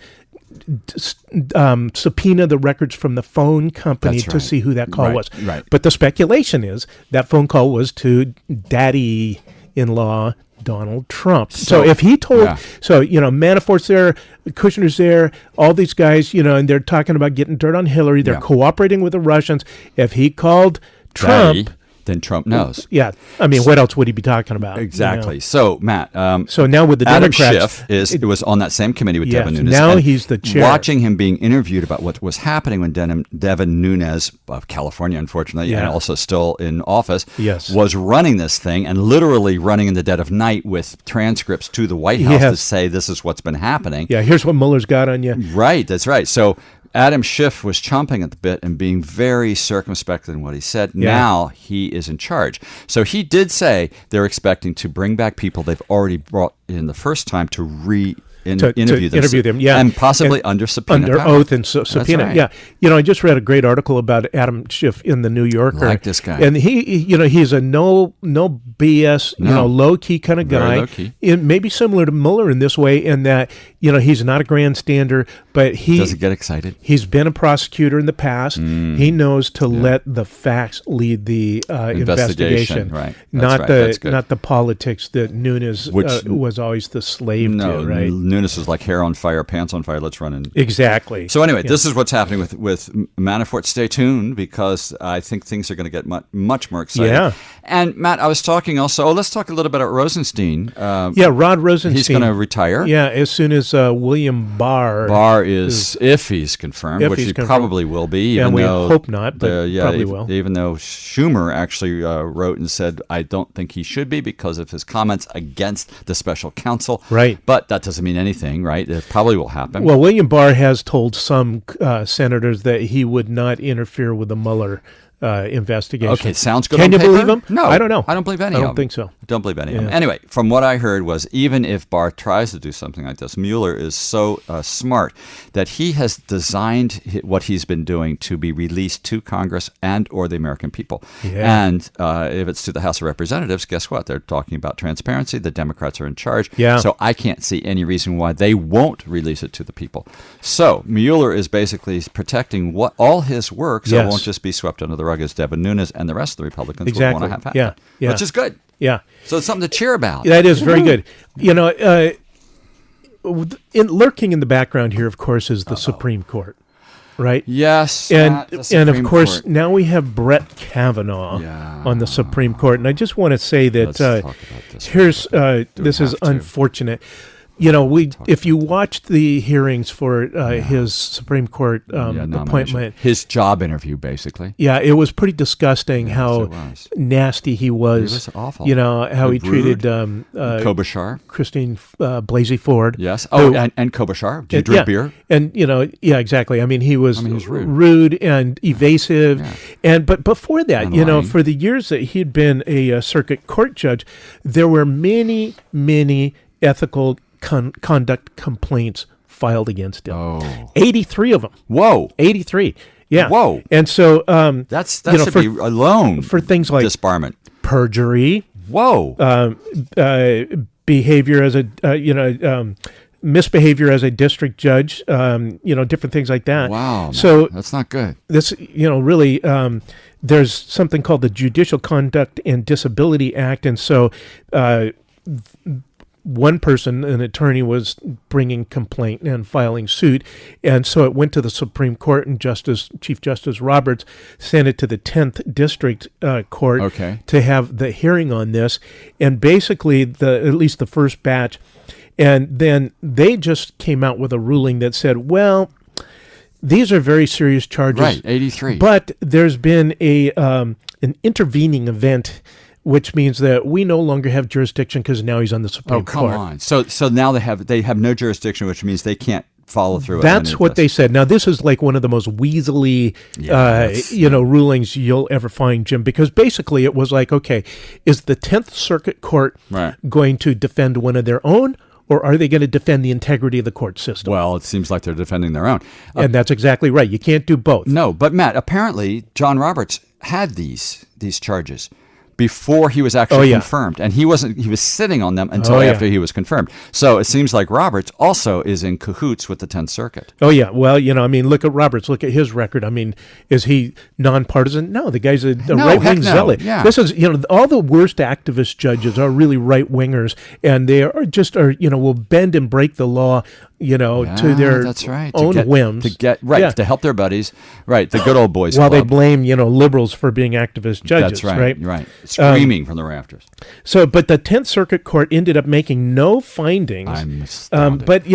subpoena the records from the phone company to see who that call was.
Right.
But the speculation is that phone call was to daddy-in-law Donald Trump. So if he told, Manafort's there, Kushner's there, all these guys, and they're talking about getting dirt on Hillary. They're cooperating with the Russians. If he called Trump,
then Trump knows.
Yeah. I mean, what else would he be talking about?
Exactly. So, Matt.
So now with the
Adam
Democrats.
Schiff was on that same committee with Devin Nunes.
Now he's the chair.
Watching him being interviewed about what was happening when Devin Nunes, of California, unfortunately, and also still in office, was running this thing and literally running in the dead of night with transcripts to the White House to say this is what's been happening.
Yeah, here's what Mueller's got on you.
Right, that's right. So Adam Schiff was chomping at the bit and being very circumspect in what he said. Yeah. Now he is in charge. So he did say they're expecting to bring back people they've already brought in the first time to interview them.
Yeah,
and possibly under subpoena,
under oath and subpoena.
Right.
Yeah, I just read a great article about Adam Schiff in the New Yorker.
Like this guy,
and he's a no BS, low key kind of guy.
Low key.
Maybe similar to Mueller in this way, in that he's not a grandstander, but he
doesn't get excited.
He's been a prosecutor in the past. He knows to let the facts lead the investigation,
right?
Not the politics that Nunes was always the slave to. Right?
Nunes was like hair on fire, pants on fire. Let's run in.
Exactly.
So anyway, this is what's happening with Manafort. Stay tuned, because I think things are going to get much more exciting.
Yeah.
And Matt, I was talking also. Let's talk a little bit about Rosenstein.
Rod Rosenstein.
He's going to retire.
Yeah, as soon as William Barr.
Barr is if he's confirmed, which he probably will be.
And we hope not, but probably will.
Even though Schumer actually wrote and said, I don't think he should be because of his comments against the special counsel.
Right.
But that doesn't mean anything, right? It probably will happen.
Well, William Barr has told some senators that he would not interfere with the Mueller investigation.
Okay, sounds good.
Can
on
you
paper?
believe him?
No,
I don't know.
I don't believe any of them.
I don't think so.
Don't believe any of them. Anyway, from what I heard was, even if Barr tries to do something like this, Mueller is so smart that he has designed what he's been doing to be released to Congress and or the American people.
Yeah.
And if it's to the House of Representatives, guess what? They're talking about transparency. The Democrats are in charge.
Yeah.
So I can't see any reason why they won't release it to the people. So Mueller is basically protecting all his work, so it won't just be swept under the rug as Devin Nunes and the rest of the Republicans would want to have happen.
Yeah.
Which is good.
Yeah.
So it's something to cheer about.
That is very good. Lurking in the background here, of course, is the Supreme Court, right?
Yes.
And of course, now we have Brett Kavanaugh on the Supreme Court. And I just want to say that this is unfortunate. If you watched the hearings for his Supreme Court appointment,
his job interview, basically.
Yeah, it was pretty disgusting how nasty he was.
He was awful.
How he treated
Klobuchar,
Christine Blasey Ford.
Yes. And Klobuchar. Do you drink beer?
And exactly. I mean, he was rude and evasive.
Yeah.
But before that, for the years that he'd been a circuit court judge, there were many ethical conduct complaints filed against him. 83 of them.
Whoa.
83. Yeah.
Whoa.
And so
that should be alone
for things like
disbarment,
perjury.
Whoa.
Behavior as a misbehavior as a district judge. Different things like that.
Wow.
So
that's not good.
This really. There's something called the Judicial Conduct and Disability Act, and so. One person, an attorney, was bringing complaint and filing suit, and so it went to the Supreme Court, and Chief Justice Roberts sent it to the 10th District Court to have the hearing on this, and basically at least the first batch, and then they just came out with a ruling that said, well, these are very serious charges.
Right, 83.
But there's been an intervening event, which means that we no longer have jurisdiction because now he's on the Supreme Court.
Oh, come on. So now they have no jurisdiction, which means they can't follow through.
That's what they said. Now, this is like one of the most weaselly, rulings you'll ever find, Jim, because basically it was like, okay, is the 10th Circuit Court going to defend one of their own, or are they going to defend the integrity of the court system?
Well, it seems like they're defending their own.
And that's exactly right. You can't do both.
No, but Matt, apparently John Roberts had these charges before he was actually confirmed, and he was sitting on them until after he was confirmed. So it seems like Roberts also is in cahoots with the 10th Circuit.
Oh yeah, well, look at Roberts, look at his record. I mean, is he nonpartisan? No, the guy's a right-wing zealot.
Yeah.
This is, all the worst activist judges are really right-wingers, and they will bend and break the law, to their own whims.
To help their buddies, the good old boys
While
club.
they blame, liberals for being activist judges.
That's right. Screaming from the rafters.
So, but the 10th Circuit Court ended up making no findings.
I'm astounded.
But,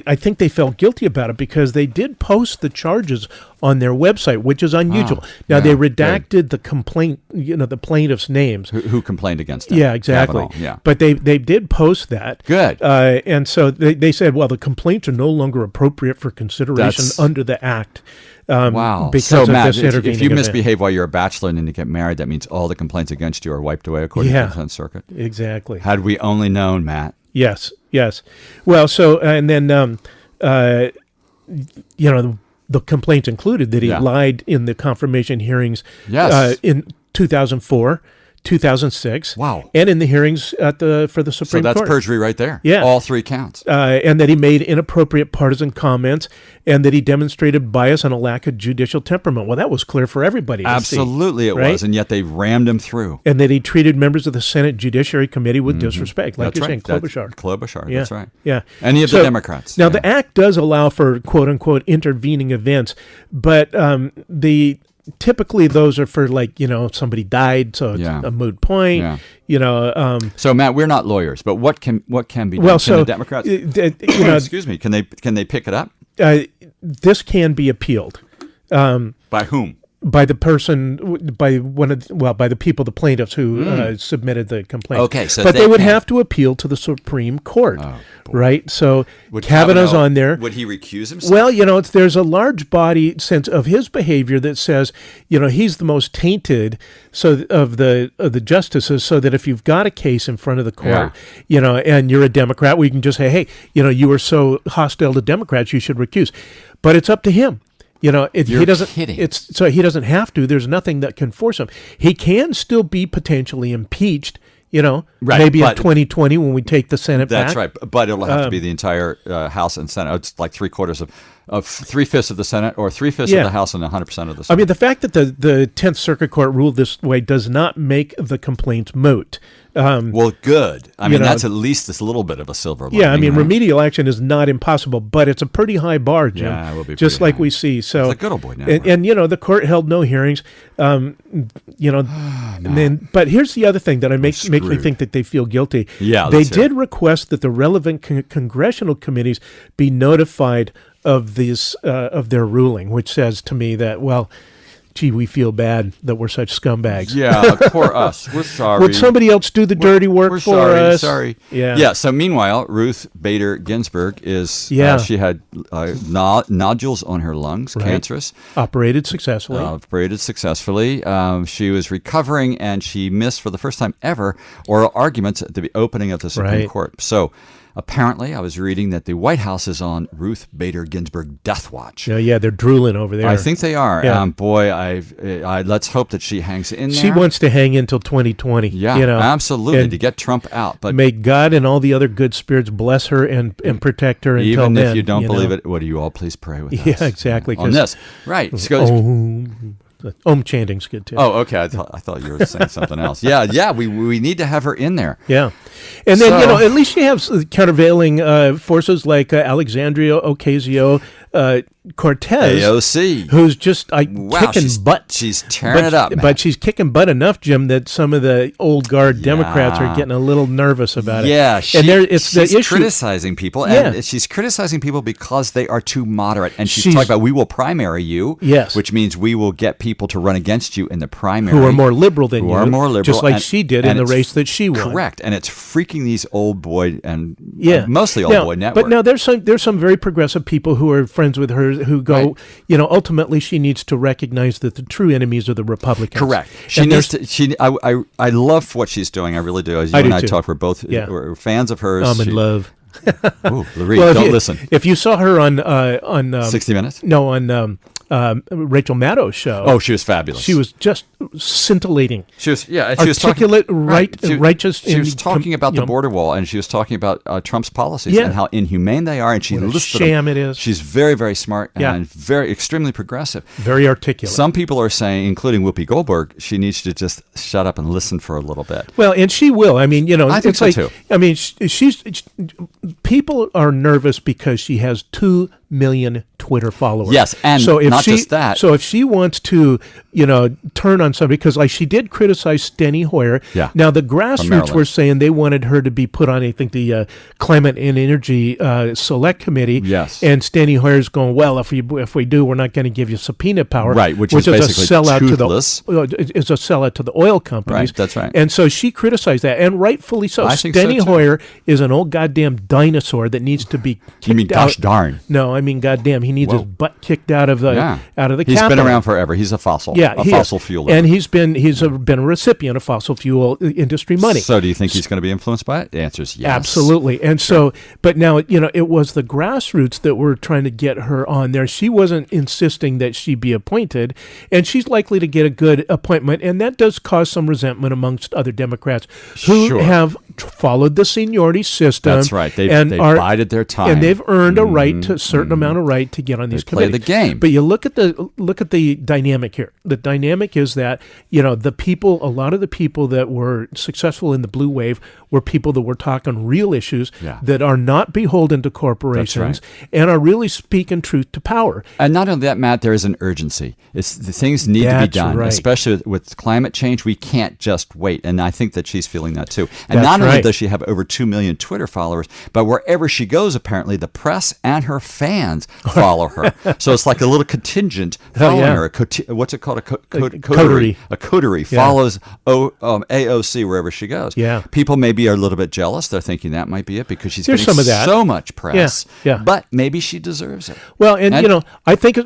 I think they felt guilty about it because they did post the charges on their website, which is unusual. Now, they redacted the complaint, the plaintiffs' names.
Who complained against them.
Yeah, exactly.
Kavanaugh, yeah.
But they did post that.
Good.
And so they said, well, the complaints are no longer appropriate for consideration under the Act.
Wow.
Because
so,
of
Matt,
this intervening
if you
event.
misbehave while you're a bachelor and then you get married, that means all the complaints against you are wiped away according to the 10th Circuit.
Exactly.
Had we only known, Matt.
Yes. Well, so and then the complaints included that he lied in the confirmation hearings.
Yes.
In 2004. 2006.
Wow.
And in the hearings for the Supreme Court.
So that's perjury right there.
Yeah.
All 3 counts.
And that he made inappropriate partisan comments, and that he demonstrated bias and a lack of judicial temperament. Well, that was clear for everybody to
Absolutely
see,
it
right?
was, and yet they rammed him through.
And that he treated members of the Senate Judiciary Committee with disrespect, like
That's
you're
right.
saying, Klobuchar.
Klobuchar,
Yeah.
that's right.
Yeah.
Any of the Democrats.
Now, the act does allow for, quote-unquote, intervening events, but typically those are for, like, somebody died, so it's a moot point.
Yeah. So, Matt, we're not lawyers, but what can be done?
Well,
can the Democrats? Excuse me. Can they pick it up?
This can be appealed.
By whom?
By the person, by the people, the plaintiffs who submitted the complaint.
Okay, so
but they would have to appeal to the Supreme Court, right? So Kavanaugh's on there.
Would he recuse himself?
Well, there's a large body sense of his behavior that says, he's the most tainted of the justices. So that if you've got a case in front of the court, and you're a Democrat, we can just say, hey, you were so hostile to Democrats, you should recuse. But it's up to him. He doesn't.
Kidding.
So he doesn't have to. There's nothing that can force him. He can still be potentially impeacced. Maybe in 2020 when we take the Senate back.
That's right. But it'll have to be the entire House and Senate. It's like 3/4 of 3/5 of the Senate, or 3/5 of the House and 100% of the Senate.
I mean, the fact that the 10th Circuit Court ruled this way does not make the complaints moot.
Well, good. I mean, that's at least this little bit of a silver lining.
Yeah, I mean,
right?
remedial action is not impossible, but it's a pretty high bar, Jim.
Yeah, it will be
just like
high.
we see. So
it's a good old boy network.
and the court held no hearings. But here's the other thing that makes me think that they feel guilty.
Yeah,
they did request that the relevant congressional committees be notified of this of their ruling, which says to me that, well, gee, we feel bad that we're such scumbags.
Yeah, poor us. We're sorry.
Would somebody else do the dirty work
we're
for
sorry,
us?
Sorry.
Yeah.
So meanwhile, Ruth Bader Ginsburg is. She had nodules on her lungs, cancerous.
Operated successfully.
She was recovering, and she missed for the first time ever oral arguments at the opening of the Supreme Court. So. Apparently, I was reading that the White House is on Ruth Bader Ginsburg death watch.
Yeah, they're drooling over there.
I think they are.
Yeah.
Let's hope that she hangs in there.
She wants to hang in till 2020.
Yeah, absolutely, to get Trump out. But
may God and all the other good spirits bless her and protect her until then.
Even if you don't believe it, would you all please pray with us?
Yeah, exactly.
On this. Right.
Om chanting's good too.
Oh, okay. I thought you were saying something else. Yeah. We need to have her in there.
Yeah, and then at least you have countervailing forces like Alexandria Ocasio Cortez,
AOC,
who's just kicking butt.
She's tearing it up, man.
But she's kicking butt enough, Jim, that some of the old guard Democrats are getting a little nervous about it.
Yeah,
she's
criticizing people, and she's criticizing people because they are too moderate. And she's talking about, we will primary you, which means we will get people to run against you in the primary
who are more liberal than you,
are more liberal,
just like she did in the race that she won.
Correct, and it's freaking these old boy and mostly old boy network.
But now there's some very progressive people who are friends with her who go, ultimately she needs to recognize that the true enemies are the Republicans.
Correct. She needs to. I love what she's doing. I really do. As you and I talk, we're both we're fans of hers.
I'm in love.
Ooh, Larry, don't listen.
If you saw her on
60 Minutes,
no, on Rachel Maddow's show.
Oh, she was fabulous.
She was just scintillating.
She was,
articulate, righteous.
She was talking about the border wall, and she was talking about Trump's policies and how inhumane they are. And she listed
sham it is.
She's very, very smart and very extremely progressive.
Very articulate.
Some people are saying, including Whoopi Goldberg, she needs to just shut up and listen for a little bit.
Well, and she will. I mean,
I think so too.
I mean, people are nervous because she has 2 million Twitter followers.
Yes, and just that.
So if she wants to, turn on somebody, because like she did criticize Steny Hoyer.
Yeah.
Now the grassroots were saying they wanted her to be put on, I think, the Climate and Energy Select Committee.
Yes.
And Steny Hoyer's going, well, if we do, we're not going to give you subpoena power.
Right, which is basically
a sellout
toothless.
It's a sellout to the oil companies.
Right, that's right.
And so she criticized that, and rightfully so. Steny Hoyer is an old goddamn dinosaur that needs to be kicked out.
You mean gosh darn?
No, I mean goddamn. He needs his butt kicked out of the Capitol.
He's been around forever. He's a fossil.
Yeah,
a fossil fuel.
And he's been a recipient of fossil fuel industry money.
So do you think he's going to be influenced by it? The answer is yes.
Absolutely. And so, but now, it was the grassroots that were trying to get her on there. She wasn't insisting that she be appointed, and she's likely to get a good appointment, and that does cause some resentment amongst other Democrats who have followed the seniority system.
That's right. They've bided their time.
And they've earned a right to a certain amount of right to get on these committees.
Play the game.
But you look at the dynamic here. The dynamic is that, a lot of the people that were successful in the blue wave were people that were talking real issues that are not beholden to corporations and are really speaking truth to power.
And not only that, Matt, there is an urgency. The things need to be done, especially with climate change. We can't just wait. And I think that she's feeling that too. And not only does she have over 2 million Twitter followers, but wherever she goes, apparently the press and her fans follow her. So it's like a little contingent following her. What's it called? A coterie. A coterie follows AOC wherever she goes.
Yeah.
People maybe are a little bit jealous. They're thinking that might be it because she's getting
some of that.
So much press.
Yeah.
But maybe she deserves it.
Well, and I think,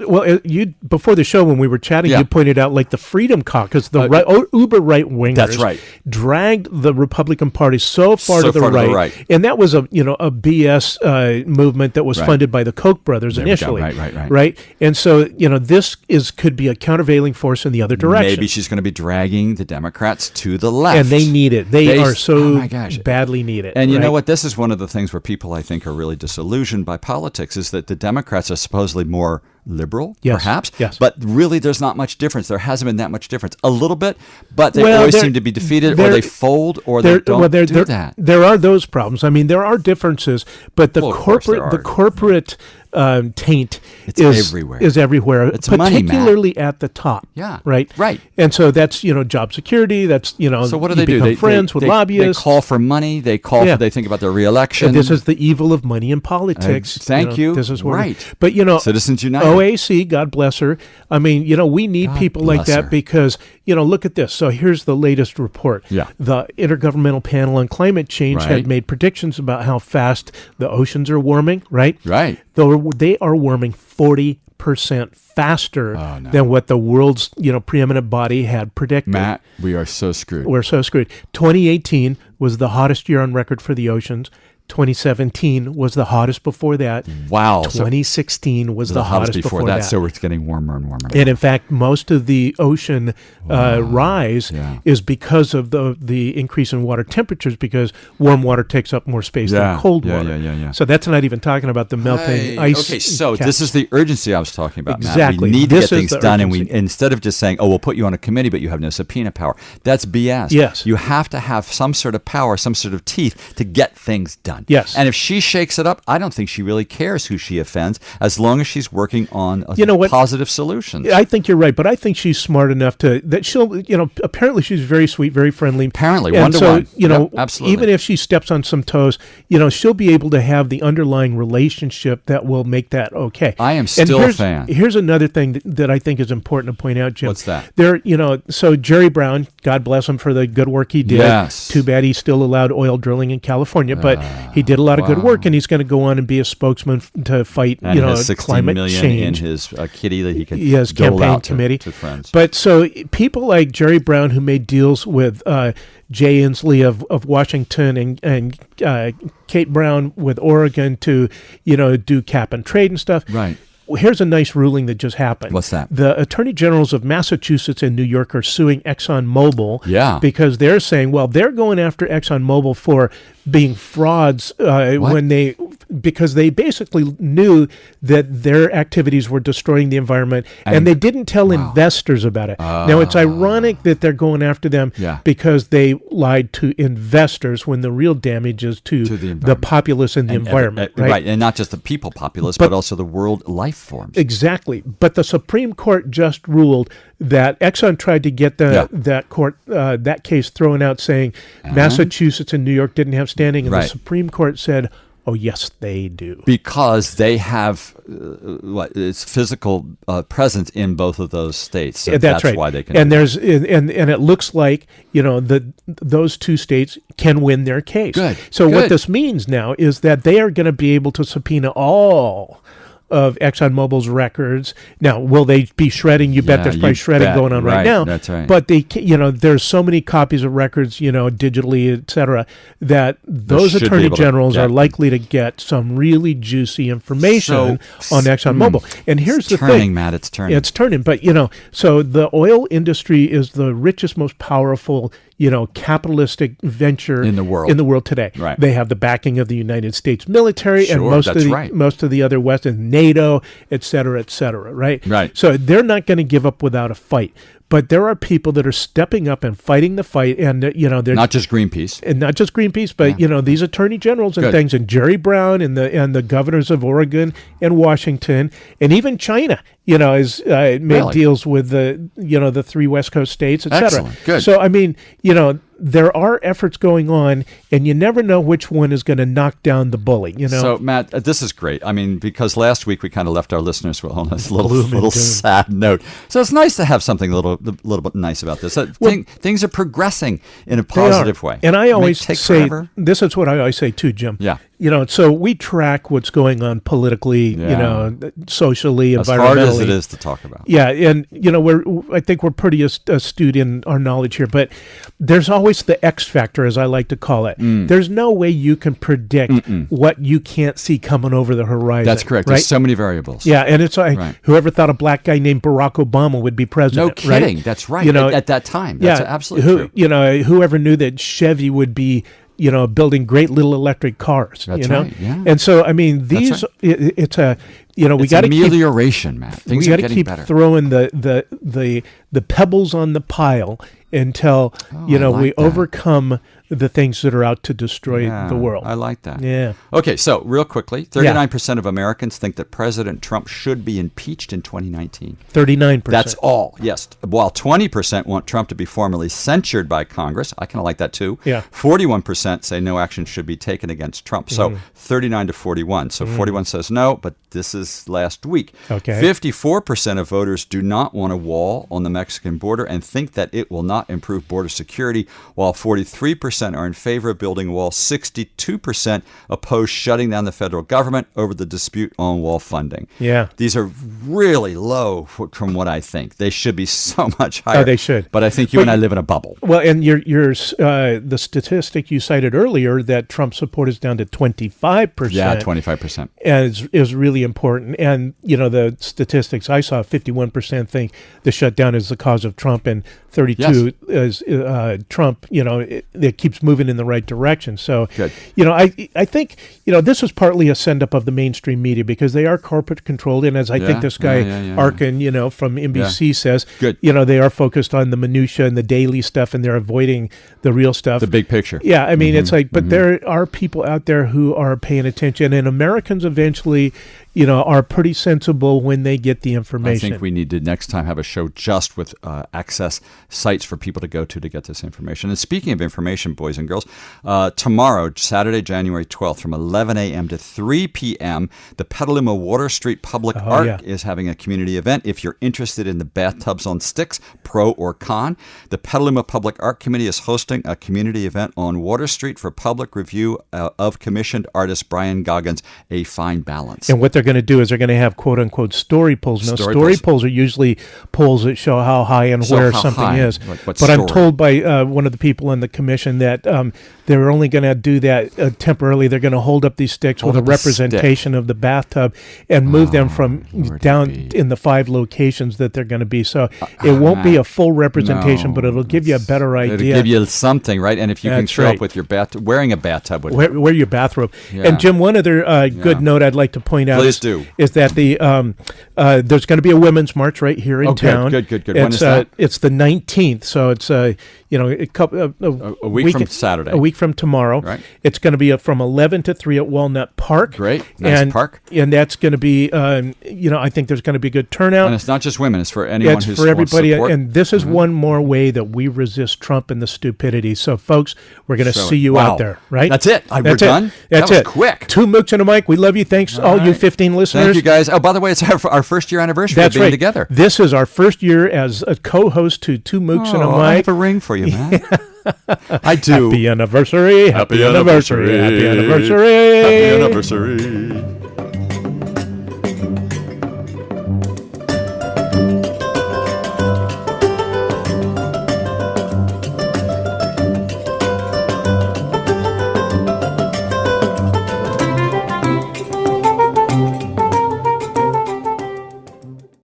you before the show when we were chatting, you pointed out like the Freedom Caucus, the uber right wingers, dragged the Republican Party so far to the right, and that was a BS movement that was funded by the Koch brothers initially, right. And so this could be a countervailing force in the other direction.
Maybe she's going to be dragging the Democrats to the left,
and they need it. They are so badly need it.
And you know what? This is one of the things where people I think are really disillusioned by politics is that the Democrats are supposedly more liberal, perhaps, but really there's not much difference. There hasn't been that much difference. A little bit, but they always seem to be defeated, or they fold, or they don't do that.
There are those problems. I mean, there are differences, but the corporate taint is everywhere.
It's particularly
money, at the top.
Yeah,
right. And so that's job security. That's So what do they do? They friends with lobbyists.
They call for money. They call. They think about their reelection.
And this is the evil of money in politics.
Thank you.
This is
right.
But
Citizens United.
OAC, God bless her. I mean, we need people like that because look at this. So here's the latest report.
Yeah.
The Intergovernmental Panel on Climate Change had made predictions about how fast the oceans are warming. Right. They are warming 40% faster than what the world's preeminent body had predicted.
Matt, we are so screwed.
We're so screwed. 2018 was the hottest year on record for the oceans. 2017 was the hottest before that.
Wow.
2016 was the hottest before that.
So it's getting warmer and warmer.
And in fact, most of the ocean rise is because of the increase in water temperatures, because warm water takes up more space than cold water.
Yeah.
So that's not even talking about the melting ice.
Okay, so this is the urgency I was talking about,
exactly.
Matt. We need to get things done, and we instead of just saying, we'll put you on a committee, but you have no subpoena power. That's BS.
Yes.
You have to have some sort of power, some sort of teeth to get things done.
Yes.
And if she shakes it up, I don't think she really cares who she offends, as long as she's working on positive solutions.
I think you're right, but I think she's smart enough that she'll, apparently she's very sweet, very friendly.
Apparently,
and
one-to-one. Absolutely.
Even if she steps on some toes, she'll be able to have the underlying relationship that will make that okay.
I am still a fan.
Here's another thing that I think is important to point out, Jim.
What's that?
So Jerry Brown, God bless him for the good work he did.
Yes.
Too bad he's still allowed oil drilling in California, but he did a lot of good work, and he's going to go on and be a spokesman to fight, climate change.
In his kitty that he can
his campaign committee
to friends.
But so people like Jerry Brown, who made deals with Jay Inslee of Washington and Kate Brown with Oregon to do cap and trade and stuff.
Right.
Here's a nice ruling that just happened.
What's that?
The attorney generals of Massachusetts and New York are suing ExxonMobil because they're saying, they're going after ExxonMobil for being frauds because they basically knew that their activities were destroying the environment, and they didn't tell investors about it. Now, it's ironic that they're going after them because they lied to investors when the real damage is to the populace and the environment.
Right, and not just the people populace, but also the world life forms.
Exactly. But the Supreme Court just ruled that Exxon tried to get that case thrown out, saying Massachusetts and New York didn't have standing, and the Supreme Court said, oh, yes, they do.
Because they have it's physical presence in both of those states. So that's right. Why they can.
And it looks like those two states can win their case.
Good.
So what this means now is that they are going to be able to subpoena all of ExxonMobil's records. Now, will they be shredding? You bet there's probably shredding going on right now.
That's right.
But there's so many copies of records, digitally, et cetera, that those attorney generals are likely to get some really juicy information on ExxonMobil. And here's the thing.
It's turning, Matt. It's turning.
It's turning. But, so the oil industry is the richest, most powerful, capitalistic venture
in the world
today.
Right.
They have the backing of the United States military and most of the other Western, NATO, et cetera, right?
Right.
So they're not going to give up without a fight. But there are people that are stepping up and fighting the fight, and they're
not just Greenpeace,
but these attorney generals and things, and Jerry Brown and the governors of Oregon and Washington, and even China, has made deals with the 3 West Coast states, et cetera.
Excellent. Good.
So there are efforts going on, and you never know which one is going to knock down the bully.
So Matt, this is great. Because last week we kind of left our listeners on this little sad note. So it's nice to have something a little bit nice about this. Things are progressing in a positive way.
And I always say, this is what I always say too, Jim.
Yeah.
So we track what's going on politically, socially,
as
environmentally.
hard as it is to talk about.
Yeah, and I think we're pretty astute in our knowledge here, but there's always the X factor, as I like to call it. There's no way you can predict what you can't see coming over the horizon.
That's correct.
Right?
There's so many variables.
Yeah, and it's like whoever thought a black guy named Barack Obama would be president?
No kidding.
Right?
That's right. At that time. That's absolutely
true. Whoever knew that Chevy would be building great little electric cars.
That's right. Yeah.
And so these it's a we got to
amelioration, Matt. Things are getting better.
Throwing the pebbles on the pile until we overcome the things that are out to destroy the world.
I like that.
Yeah.
Okay, so real quickly, 39% of Americans think that President Trump should be impeached in 2019.
39%.
That's all, yes. While 20% want Trump to be formally censured by Congress. I kind of like that too.
Yeah.
41% say no action should be taken against Trump. So 39 to 41. So 41 says no, but this is last week.
Okay.
54% of voters do not want a wall on the Mexican border and think that it will not improve border security, while 43% are in favor of building a wall. 62% oppose shutting down the federal government over the dispute on wall funding.
Yeah.
These are really low from what I think. They should be so much higher.
Oh, they should.
But I think you and I live in a bubble.
Well, and the statistic you cited earlier that Trump support is down to 25%.
Yeah, 25%.
Is really important. And, the statistics I saw, 51% think the shutdown is the cause of Trump, and 32 is Trump, it keeps moving in the right direction. So,
good.
I think, this was partly a send-up of the mainstream media because they are corporate controlled. And as I think this guy, Arkin, from NBC says,
good.
They are focused on the minutia and the daily stuff, and they're avoiding the real stuff.
The big picture.
Yeah, I mean, it's like, but there are people out there who are paying attention, and Americans eventually, are pretty sensible when they get the information.
I think we need to next time have a show just with access sites for people to go to get this information. And speaking of information, boys and girls, tomorrow, Saturday, January 12th, from 11 a.m. to 3 p.m., the Petaluma Water Street Public Art is having a community event. If you're interested in the bathtubs on sticks, pro or con, the Petaluma Public Art Committee is hosting a community event on Water Street for public review of commissioned artist Brian Goggins' A Fine Balance.
And what they're going to do is they're going to have quote-unquote story polls. Now, story polls are usually polls that show how high and where something is. But I'm told by one of the people in the commission that they're only going to do that temporarily. They're going to hold up these sticks with a representation of the bathtub and move them from down in the 5 locations that they're going to be. So it won't be a full representation, but it'll give you a better idea.
It'll give you something, right? And if you can show up with your wearing a bathtub.
Wear your bathrobe. Yeah. And Jim, one other good note I'd like to point out is that there's going to be a women's march right here in town.
Good. When is that?
It's the 19th, so it's a
week from Saturday.
A week from tomorrow.
Right.
It's going to be from 11 to 3 at Walnut Park.
Great. Nice park.
And that's going to be, I think there's going to be a good turnout.
And it's not just women. It's for anyone who's
for everybody.
Support.
And this is one more way that we resist Trump and the stupidity. So, folks, we're going to see you out there, right?
That's it. We're done?
That's
that was quick.
2 Mooks and a mic. We love you. Thanks, all you 15 listeners.
Thank you, guys. Oh, by the way, it's our first year anniversary of being together.
This is our first year as a co-host to 2 Mooks and a mic.
I have a ring for you, man. I do.
Happy anniversary. Happy anniversary. Happy anniversary.
Happy anniversary.